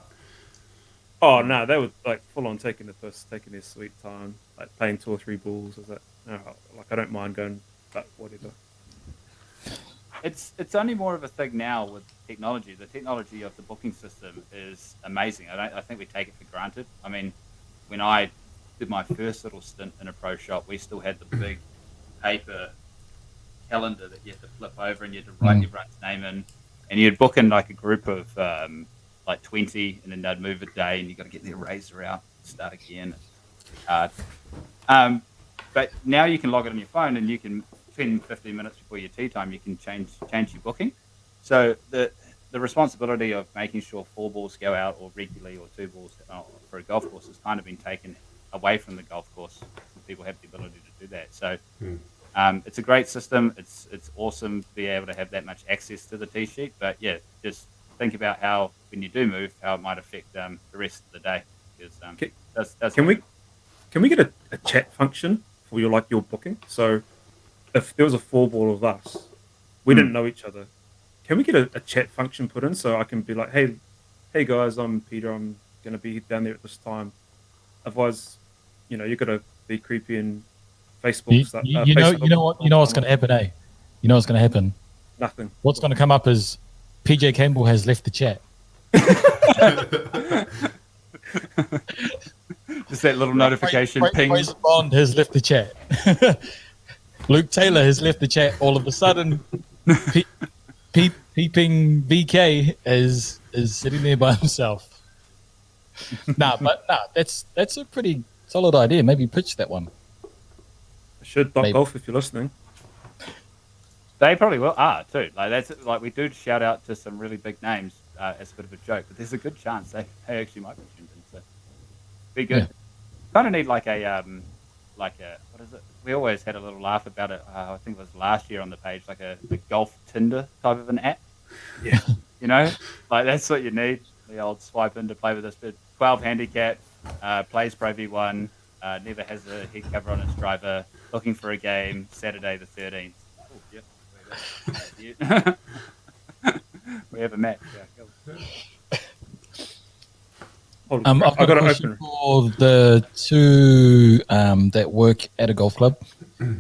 Oh no, they were like full on taking the piss, taking their sweet time, like playing 2 or 3 balls. Is that no? Like I don't mind going, but whatever. It's only more of a thing now with technology. The technology of the booking system is amazing. I think we take it for granted. I mean, when I did my first little stint in a pro shop, we still had the big paper calendar that you had to flip over and you had to write everyone's name in, and you'd book in like a group of like 20, and then they'd move a day, and you got to get the eraser out, start again. But now you can log it on your phone, and you can 10, 15 minutes before your tea time, you can change your booking. So the responsibility of making sure 4 balls go out or regularly or 2 balls for a golf course has kind of been taken away from the golf course. People have the ability to do that. So it's a great system. It's awesome to be able to have that much access to the tee sheet. But yeah, just think about how when you do move, how it might affect the rest of the day. Because Can we get a chat function for your booking? So if there was a 4 ball of us, we didn't know each other. Can we get a chat function put in so I can be like, hey guys, I'm Peter. I'm gonna be down there at this time. Otherwise, you're gonna be creepy and Facebook stuff. You know what's going to happen, eh? You know what's going to happen? Nothing. What's going to come up is PJ Campbell has left the chat. Just that little notification ping. Fraser Bond has left the chat. Luke Taylor has left the chat. All of a sudden, peeping BK is sitting there by himself. That's a pretty solid idea. Maybe pitch that one. I should golf if you're listening. They probably will too. Like we do shout out to some really big names as a bit of a joke, but there's a good chance they actually might be tuned in. So be good. Yeah. Kind of need like a what is it? We always had a little laugh about it. I think it was last year on the page, like a golf Tinder type of an app. Yeah. Like that's what you need. The old swipe in to play with this bit. 12 handicap, plays Pro V1, never has a head cover on his driver, looking for a game, Saturday the 13th. Oh, yeah. We have a match. Yeah, I've got a question for the 2 that work at a golf club.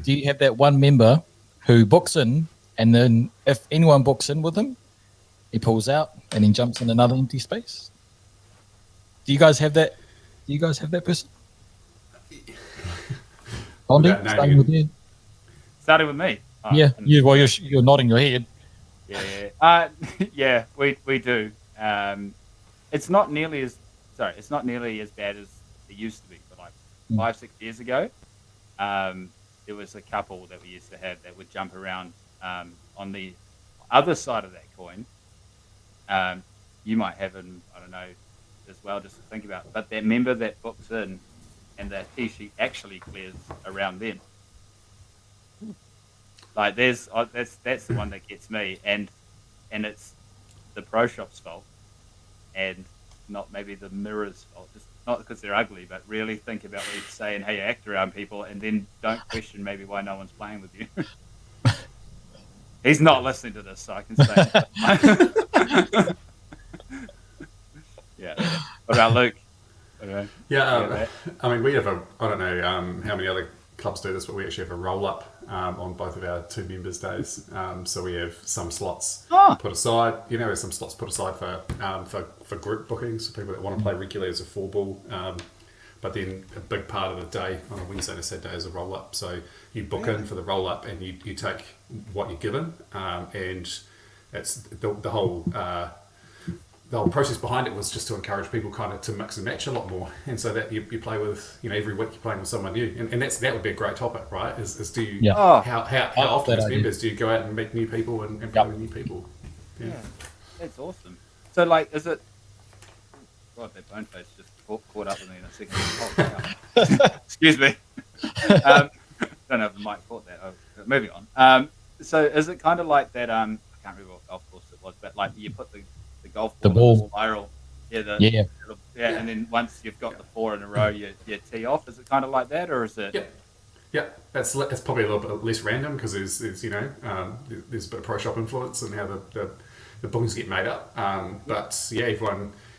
Do you have that one member who books in, and then if anyone books in with him, he pulls out and then jumps in another empty space? Do you guys have that? Do you guys have that person? Bondi, starting with you. Starting with me. Yeah. You're nodding your head. Yeah. Yeah. We do. It's not nearly as bad as it used to be. But like 5-6 years ago, there was a couple that we used to have that would jump around on the other side of that coin. You might have him, I don't know, as well, just to think about. But that member that books in and that tee sheet actually clears around them. Like that's the one that gets me, and it's the pro shop's fault, and not maybe the mirror's fault. Just not because they're ugly, but really think about what you say and how you act around people, and then don't question maybe why no one's playing with you. He's not listening to this, so I can say. Yeah. What about Luke? Okay. Yeah, I mean, we have I don't know how many other clubs do this, but we actually have a roll-up on both of our 2 members' days. So we have some slots put aside. There's some slots put aside for group bookings, for people that want to play regularly as a 4-ball. But then a big part of the day on a Wednesday to Saturday is a roll-up. So you book in for the roll-up and you take what you're given, and it's the whole process behind it was just to encourage people kind of to mix and match a lot more, and so that you play with every week you're playing with someone new, and that would be a great topic, right? Is do you how often as members do you go out and meet new people and play with new people? Yeah, that's awesome. So like, is it? God, that bone face just caught up with me in a second. Excuse me. Don't know if the mic caught that. Moving on. So is it kind of like that? I can't remember what golf course it was, but like you put the golf ball, the spiral, and then once you've got the 4 in a row, you tee off. Is it kind of like that, or is it? Yeah. That's probably a little bit less random because there's there's a bit of pro shop influence and how the bookings get made up. But yeah,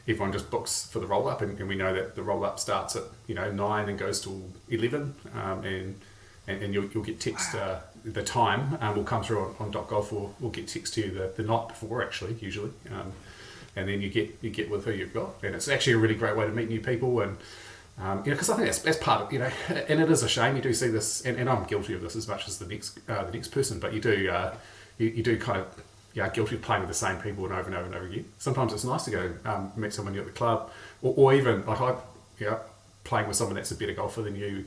everyone just books for the roll up, and we know that the roll up starts at 9 and goes till 11, and you'll get text. The time will come through on .golf, or we'll get text to you the night before, actually, usually, and then you get with who you've got, and it's actually a really great way to meet new people, and because I think that's part of and it is a shame you do see this, and I'm guilty of this as much as the next person, but you do kind of guilty of playing with the same people and over and over and over again. Sometimes it's nice to go meet someone new at the club, or even like playing with someone that's a better golfer than you,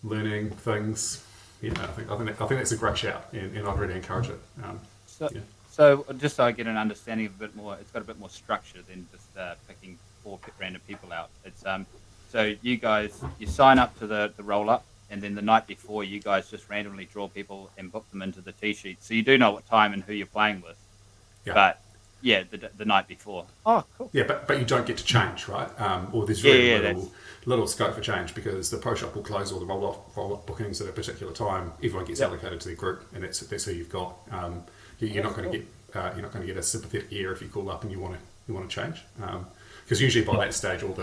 learning things. I think that's a great shout, and I'd really encourage it. So just so I get an understanding of a bit more, it's got a bit more structure than just picking 4 random people out. It's so you guys, you sign up to the roll up, and then the night before you guys just randomly draw people and book them into the tee sheet. So you do know what time and who you're playing with. Yeah. But the night before. Oh, cool. Yeah, but you don't get to change, right? Or there's little scope for change, because the pro shop will close all the roll up bookings at a particular time. Everyone gets allocated to their group, and that's who you've got. You're not going to get a sympathetic ear if you call up and you want to change, because usually by that stage all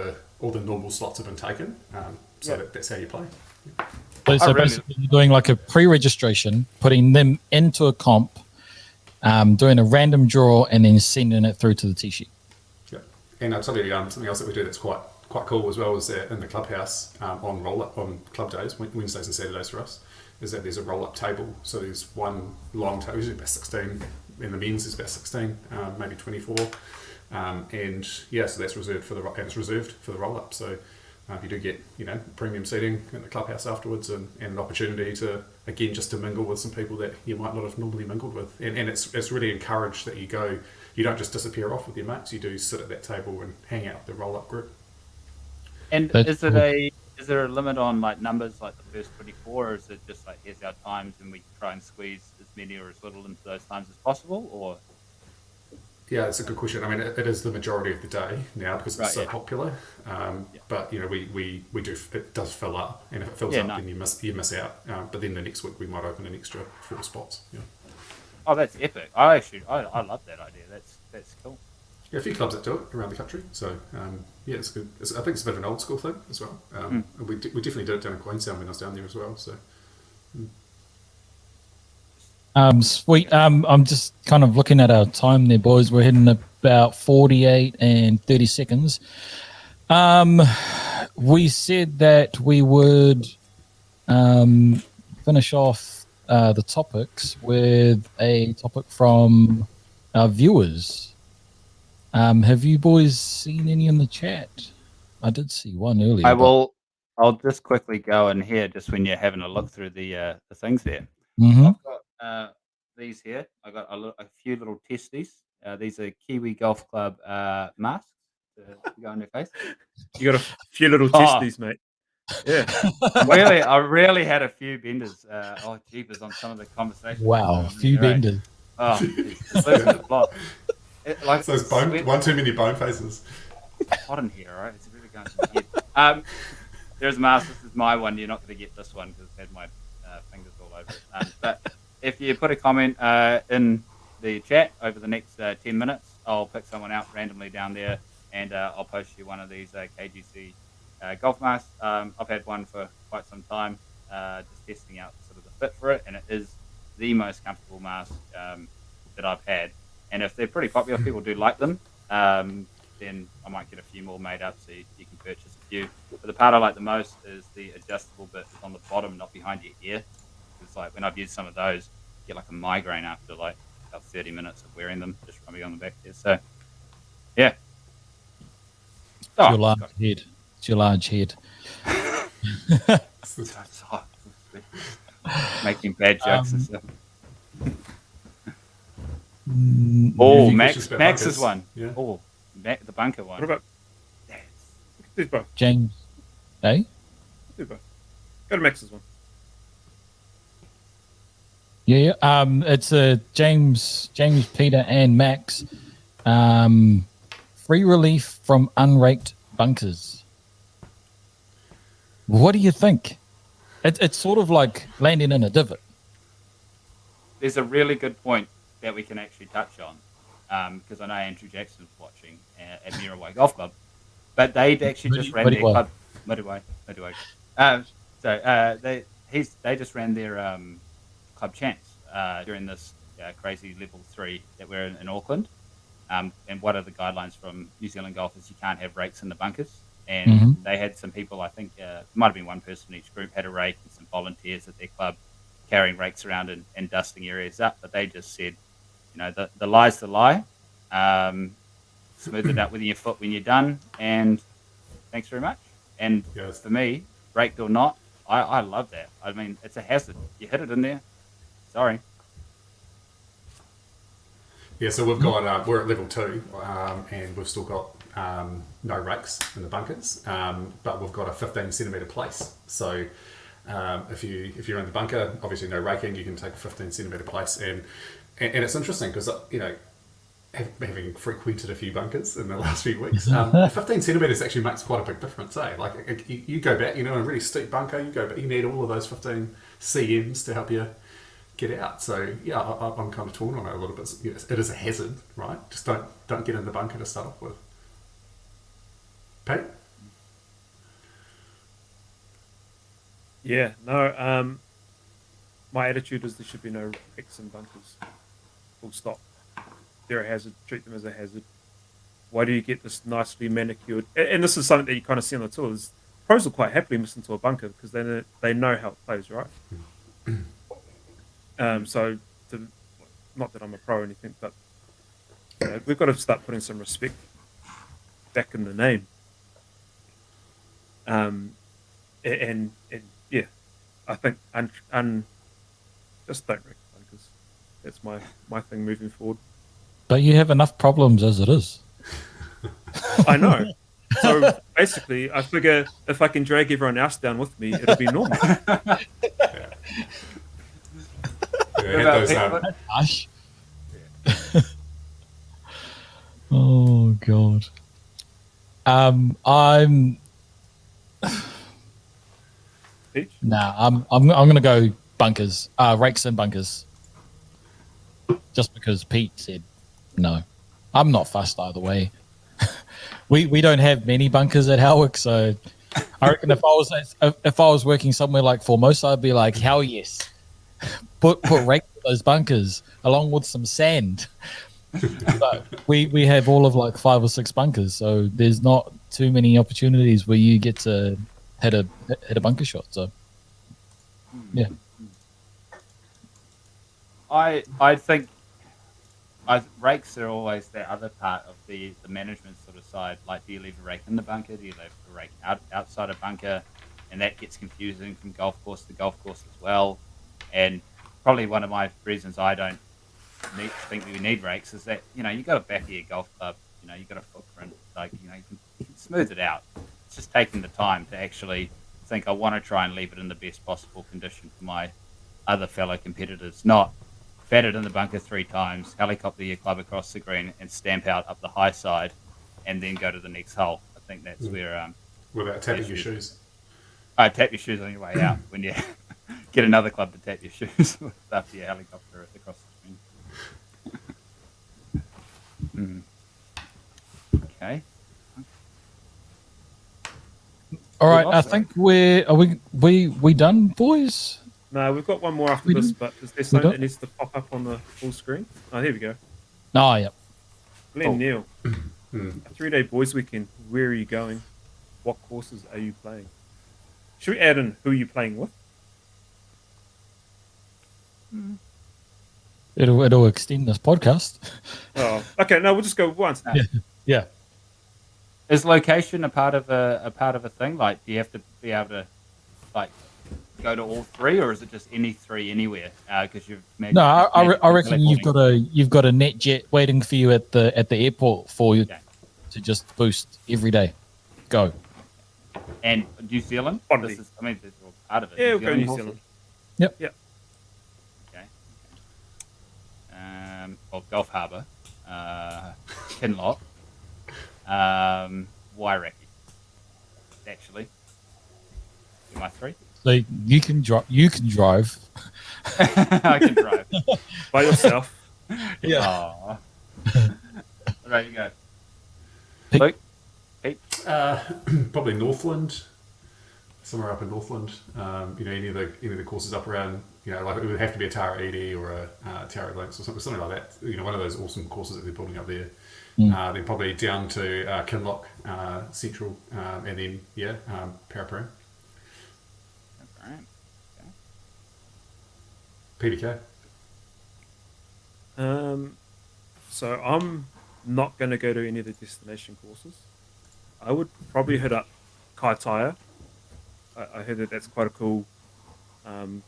the normal slots have been taken. That's how you play. So basically, you're doing like a pre-registration, putting them into a comp, doing a random draw, and then sending it through to the tee sheet. Yeah, and I'll tell you something else that we do that's quite cool as well, is that in the clubhouse on roll-up on club days, Wednesdays and Saturdays for us, is that there's a roll-up table. So there's one long table, usually about 16. In the men's is about 16, maybe 24, and so that's reserved for the roll-up. So you do get premium seating in the clubhouse afterwards, and an opportunity to again just to mingle with some people that you might not have normally mingled with, and it's really encouraged that you don't just disappear off with your mates. You do sit at that table and hang out with the roll-up group. And is there a limit on like numbers, like the first 24, or is it just like here's our times and we try and squeeze as many or as little into those times as possible? Or yeah, it's a good question. I mean, it is the majority of the day now because it's so popular. But we do, it does fill up, and if it fills up, then you miss out. But then the next week we might open an extra 4 spots. Yeah. Oh, that's epic! I love that idea. That's cool. Yeah, a few clubs that do it around the country. So it's good. I think it's a bit of an old school thing as well. We definitely did it down in Queenstown when I was down there as well. So. Sweet. I'm just kind of looking at our time there, boys. We're hitting about 48 and 30 seconds. We said that we would finish off the topics with a topic from our viewers. Have you boys seen any in the chat? I did see one earlier. I'll just quickly go in here just when you're having a look through the things there. Mm-hmm. I've got these here. I got a few little testes. These are Kiwi Golf Club masks to go on their face. You got a few little testes, mate. Yeah. Really, I really had a few benders. Jeepers on some of the conversations. Wow, a few benders. Oh, geez. Like those one too many bone faces. It's hot in here, right? It's really going to my head. There's a mask. This is my one. You're not going to get this one because it's had my fingers all over it. But if you put a comment in the chat over the next 10 minutes, I'll pick someone out randomly down there, and I'll post you one of these KGC golf masks. I've had one for quite some time, just testing out sort of the fit for it, and it is the most comfortable mask that I've had. And if they're pretty popular, people do like them, then I might get a few more made up so you can purchase a few. But the part I like the most is the adjustable bit is on the bottom, not behind your ear. It's like when I've used some of those, you get like a migraine after like about 30 minutes of wearing them, just rubbing on the back there. So, yeah. It's your large head. It's your large head. Making bad jokes and stuff. Max's one. Yeah. Oh, the bunker one. What about do both? James? Eh? Do both. Go to Max's one. Yeah. It's James, Peter, and Max. Free relief from unraked bunkers. What do you think? It's sort of like landing in a divot. There's a really good point that we can actually touch on. because I know Andrew Jackson's watching at Muriwai Golf Club, but they actually just ran their club. Muriwai. They just ran their club champs during this crazy level 3 that we're in Auckland. And one of the guidelines from New Zealand Golf is you can't have rakes in the bunkers. And they had some people, I think it might have been one person in each group had a rake, and some volunteers at their club carrying rakes around and dusting areas up. But they just said, the lie's the lie. Smooth it out with your foot when you're done, and thanks very much. And for me, raked or not, I love that. I mean, it's a hazard. You hit it in there. Sorry. Yeah, so we've got we're at level 2, and we've still got no rakes in the bunkers, but we've got a 15 centimetre place. So if you're in the bunker, obviously no raking, you can take a 15 centimetre place, and it's interesting because having frequented a few bunkers in the last few weeks, 15 centimetres actually makes quite a big difference. Like you go back, in a really steep bunker, you need all of those 15 cms to help you get out. So yeah, I'm kind of torn on it a little bit. It is a hazard, right? Just don't get in the bunker to start off with. Pete? Yeah, no. My attitude is there should be no rakes in bunkers. Full stop. They're a hazard. Treat them as a hazard. Why do you get this nicely manicured? And this is something that you kind of see on the tours. Pros will quite happily miss into a bunker because they know how it plays, right? So, not that I'm a pro or anything, but we've got to start putting some respect back in the name. And yeah, I think just don't wreck bunkers. That's my thing moving forward. But you have enough problems as it is. I know. So basically, I figure if I can drag everyone else down with me, it'll be normal. Gosh. Oh God. I'm Peach? I'm gonna go bunkers. Rakes and bunkers. Just because Pete said no. I'm not fussed either way. We don't have many bunkers at Howick, so I reckon if I was working somewhere like Formosa, I'd be like, hell yes. Put rakes in those bunkers along with some sand. But we have all of like 5 or 6 bunkers, so there's not too many opportunities where you get to hit a bunker shot. So yeah, I think rakes are always the other part of the management sort of side. Like, do you leave a rake in the bunker? Do you leave a rake outside a bunker? And that gets confusing from golf course to golf course as well. And probably one of my reasons I don't think we need rakes is that, you got a back of your golf club, you got a footprint, like, you can smooth it out. It's just taking the time to actually think, I want to try and leave it in the best possible condition for my other fellow competitors, not bat it in the bunker 3 times, helicopter your club across the green and stamp out up the high side and then go to the next hole. I think that's where... without tapping your shoes. Tap your shoes on your way out when you get another club to tap your shoes after your helicopter across the screen. Okay. all right. I think we done, boys. No, we've got one more after this, but is there something that needs to pop up on the full screen? Oh, here we go. Oh, yep. Glenn Neal, a 3-day boys weekend. Where are you going? What courses are you playing? Should we add in who you're playing with? It'll extend this podcast. Oh, okay. No, we'll just go once. Yeah. Is location a part of a thing? Like, do you have to be able to like go to all 3, or is it just any 3 anywhere? Because I reckon you've got a net jet waiting for you at the airport for you to just boost every day. Go. And New Zealand? This is all part of it. Yeah, we'll go New Zealand. Yep. Okay. Well, Gulf Harbour, Kinloch, Wairaki. Actually, my 3. So you can drive. I can drive By yourself. Yeah. Aww. about you go? Pete? Luke? Pete? Probably Northland, somewhere up in Northland. Any of the courses up around, like it would have to be a Tara Edi or a Tara Links or something like that. One of those awesome courses that they're building up there. Then probably down to Kinloch Central, and then Paraparaumu. All right. PDK. So I'm not going to go to any of the destination courses. I would probably hit up Kaitaia. I heard that that's quite a cool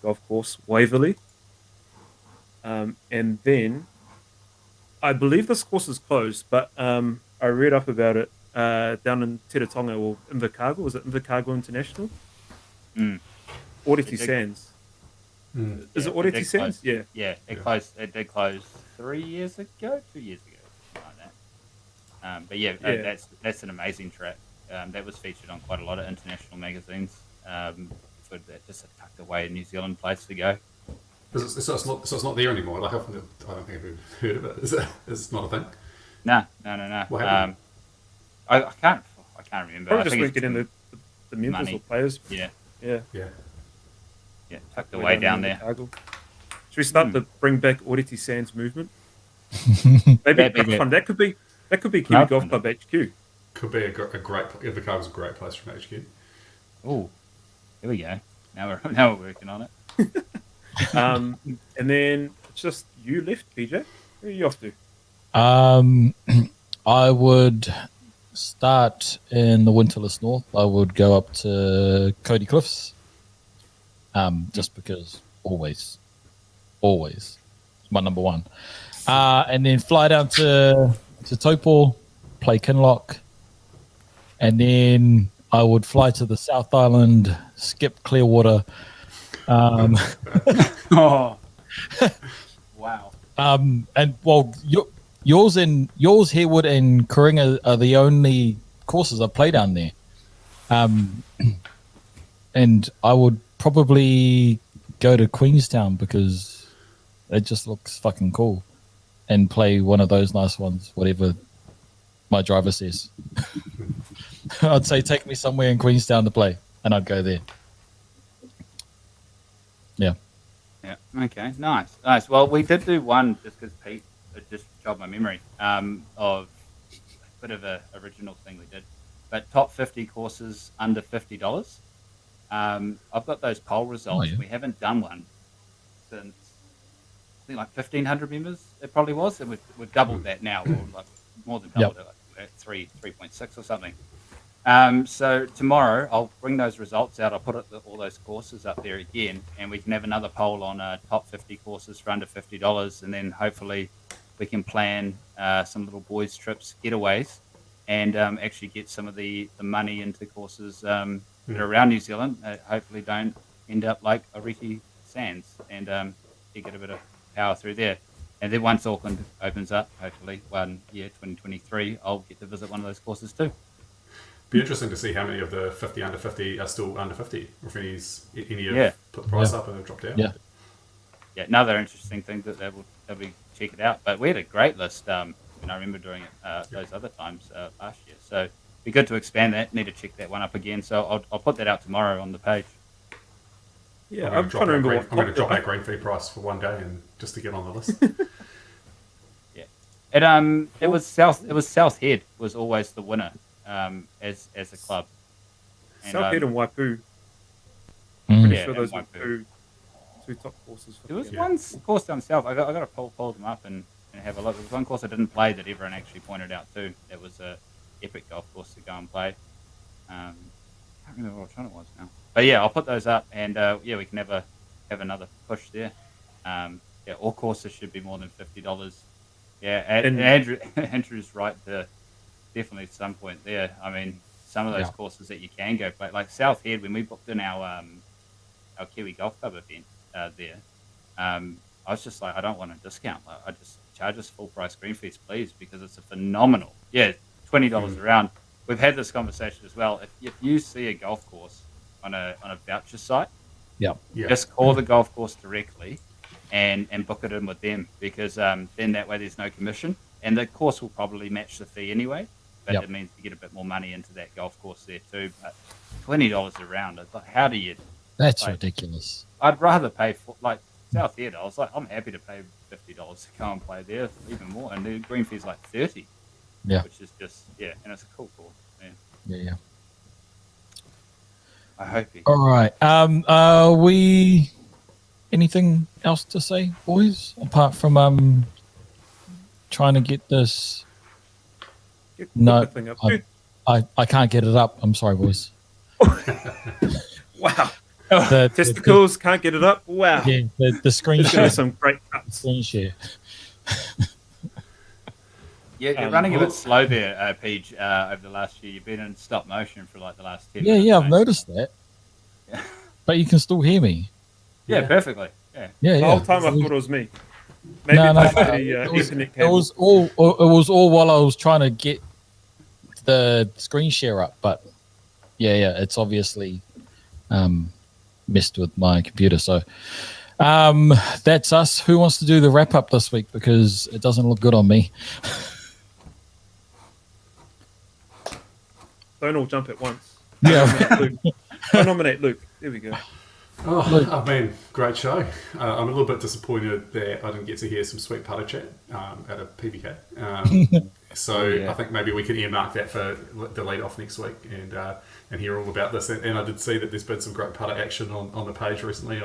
golf course. Waverley. And then I believe this course is closed, but I read up about it down in Teretonga or Invercargill. Was it Invercargill International? Aotearoa Sands. Is it Aotearoa Sands? Yeah. Yeah, it did close 3 years ago, 2 years ago, something like that. That's an amazing track. That was featured on quite a lot of international magazines. For that, just a tucked away New Zealand place to go. So it's not there anymore. Like I don't think I've heard of it. Is it? It's not a thing. No. What happened? I can't remember. Probably I just think weren't getting the members money. or players. Yeah, tucked Way away down there. Should we start the bring back Aotearoa Sands movement? Maybe That'd be fun. That could be Kiwi Golf Club HQ. Could be a great. Invercargill's a great place from HQ. Oh, here we go. Now we're working on it. And then it's just you left, PJ. Where are you off to? I would start in the Winterless North. I would go up to Cody Cliffs. Just because always it's my number one. And then fly down to Taupo, play Kinloch, and then I would fly to the South Island, skip Clearwater. Oh, wow. And well, yours, Harewood, and Coringa are the only courses I play down there. And I would probably go to Queenstown because it just looks fucking cool, and play one of those nice ones, whatever my driver says. I'd say take me somewhere in Queenstown to play, and I'd go there. Yeah. Yeah. Okay. Nice. Well, we did do one just because Pete just jogged my memory of a bit of a original thing we did, but top 50 courses under $50. I've got those poll results. Oh, yeah. We haven't done one since I think like 1,500 members. It probably was, and we've doubled that now, or like more than doubled it, like 3.6 or something. So tomorrow I'll bring those results out. I'll put all those courses up there again, and we can have another poll on top 50 courses for under $50, and then hopefully we can plan some little boys trips, getaways, and actually get some of the money into courses that are around New Zealand. Hopefully don't end up like Aotearoa Sands, and you get a bit of power through there. And then once Auckland opens up, hopefully 2023, I'll get to visit one of those courses too. Be interesting to see how many of the 50 under 50 are still under 50, or if any have put the price up and have dropped out. Yeah, another interesting thing that they'll be check it out. But we had a great list. And I remember doing it those other times last year. So it'd be good to expand that. Need to check that one up again. So I'll put that out tomorrow on the page. Yeah, I'm going to drop our green fee price for one day and just to get on the list. It was South Head was always the winner as a club. And, South Head and Waipu. Mm. Sure those were Waipu. two top courses. There was one course down south. I got to pull them up and have a look. There was one course I didn't play that everyone actually pointed out too. It was a epic golf course to go and play. I can't remember which one it was now. But yeah, I'll put those up, and we can have another push there. All courses should be more than $50. Yeah, and Andrew's right to definitely at some point there. I mean, some of those courses that you can go play, like South Head, when we booked in our Kiwi Golf Club event there, I was just like, I don't want a discount. Like, I just charge us full price green fees, please, because it's a phenomenal. Yeah, $20 a round. We've had this conversation as well. If you see a golf course on a voucher site, just call the golf course directly and book it in with them, because then that way there's no commission. and the course will probably match the fee anyway. But Yep. it means you get a bit more money into that golf course there too. But $20 a round, it's like, how do you? That's Like- ridiculous. I'd rather pay for like South Theatre. I was like, I'm happy to pay $50 to go and play there, even more. And the green fee's like 30, Yeah. which is just and it's a cool course. Man, Yeah. I hope he. All right. We anything else to say, boys? Apart from trying to get this. Get No, the thing up. I- Dude, I can't get it up. I'm sorry, boys. wow. The, Testicles, can't get it up. Wow. the screen There's going to share. be some great cuts. Screen share. Yeah, you're running a bit slow there, Peach, over the last year. You've been in stop motion for like the last 10 minutes. Yeah, I've mate. noticed that. Yeah. But you can still hear me. Yeah, perfectly. Yeah. Yeah, The whole time I thought it was me. Maybe No, it's no, the it was, Ethernet it cable. was all while I was trying to get the screen share up, but yeah, it's obviously messed with my computer. So that's us. Who wants to do the wrap up this week, because it doesn't look good on me? Don't all jump at once. Yeah. Luke. I nominate Luke. There we go. Oh, I mean, great show. I'm a little bit disappointed that I didn't get to hear some sweet putter chat at a PBK. I think maybe we can earmark that for the lead off next week and hear all about this. And I did see that there's been some great putter action on the page recently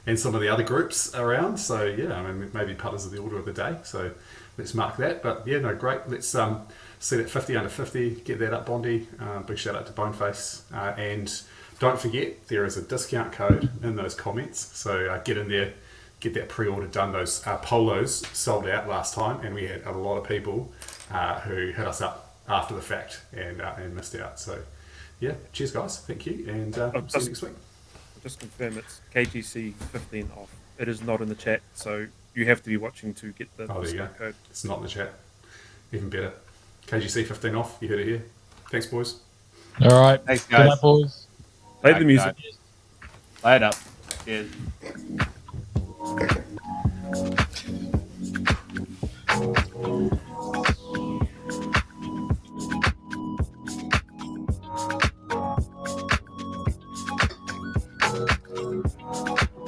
and some of the other groups around. So yeah, I mean, maybe putters are the order of the day. So let's mark that. But yeah, no, great. Let's see that 50 under 50, get that up, Bondi. Big shout out to Boneface. And don't forget, there is a discount code in those comments. So get in there, get that pre-order done. Those polos sold out last time, and we had a lot of people who hit us up after the fact and missed out. So yeah, cheers guys, thank you, and see you next week. Just confirm it's KGC 15 off. It is not in the chat, so you have to be watching to get the Oh, there you go. discount code. It's not in the chat. Even better. KGC 15 off. You heard it here. Thanks, boys. All right. Thanks, Good night, guys. boys. Play the music. Play it up. Cheers.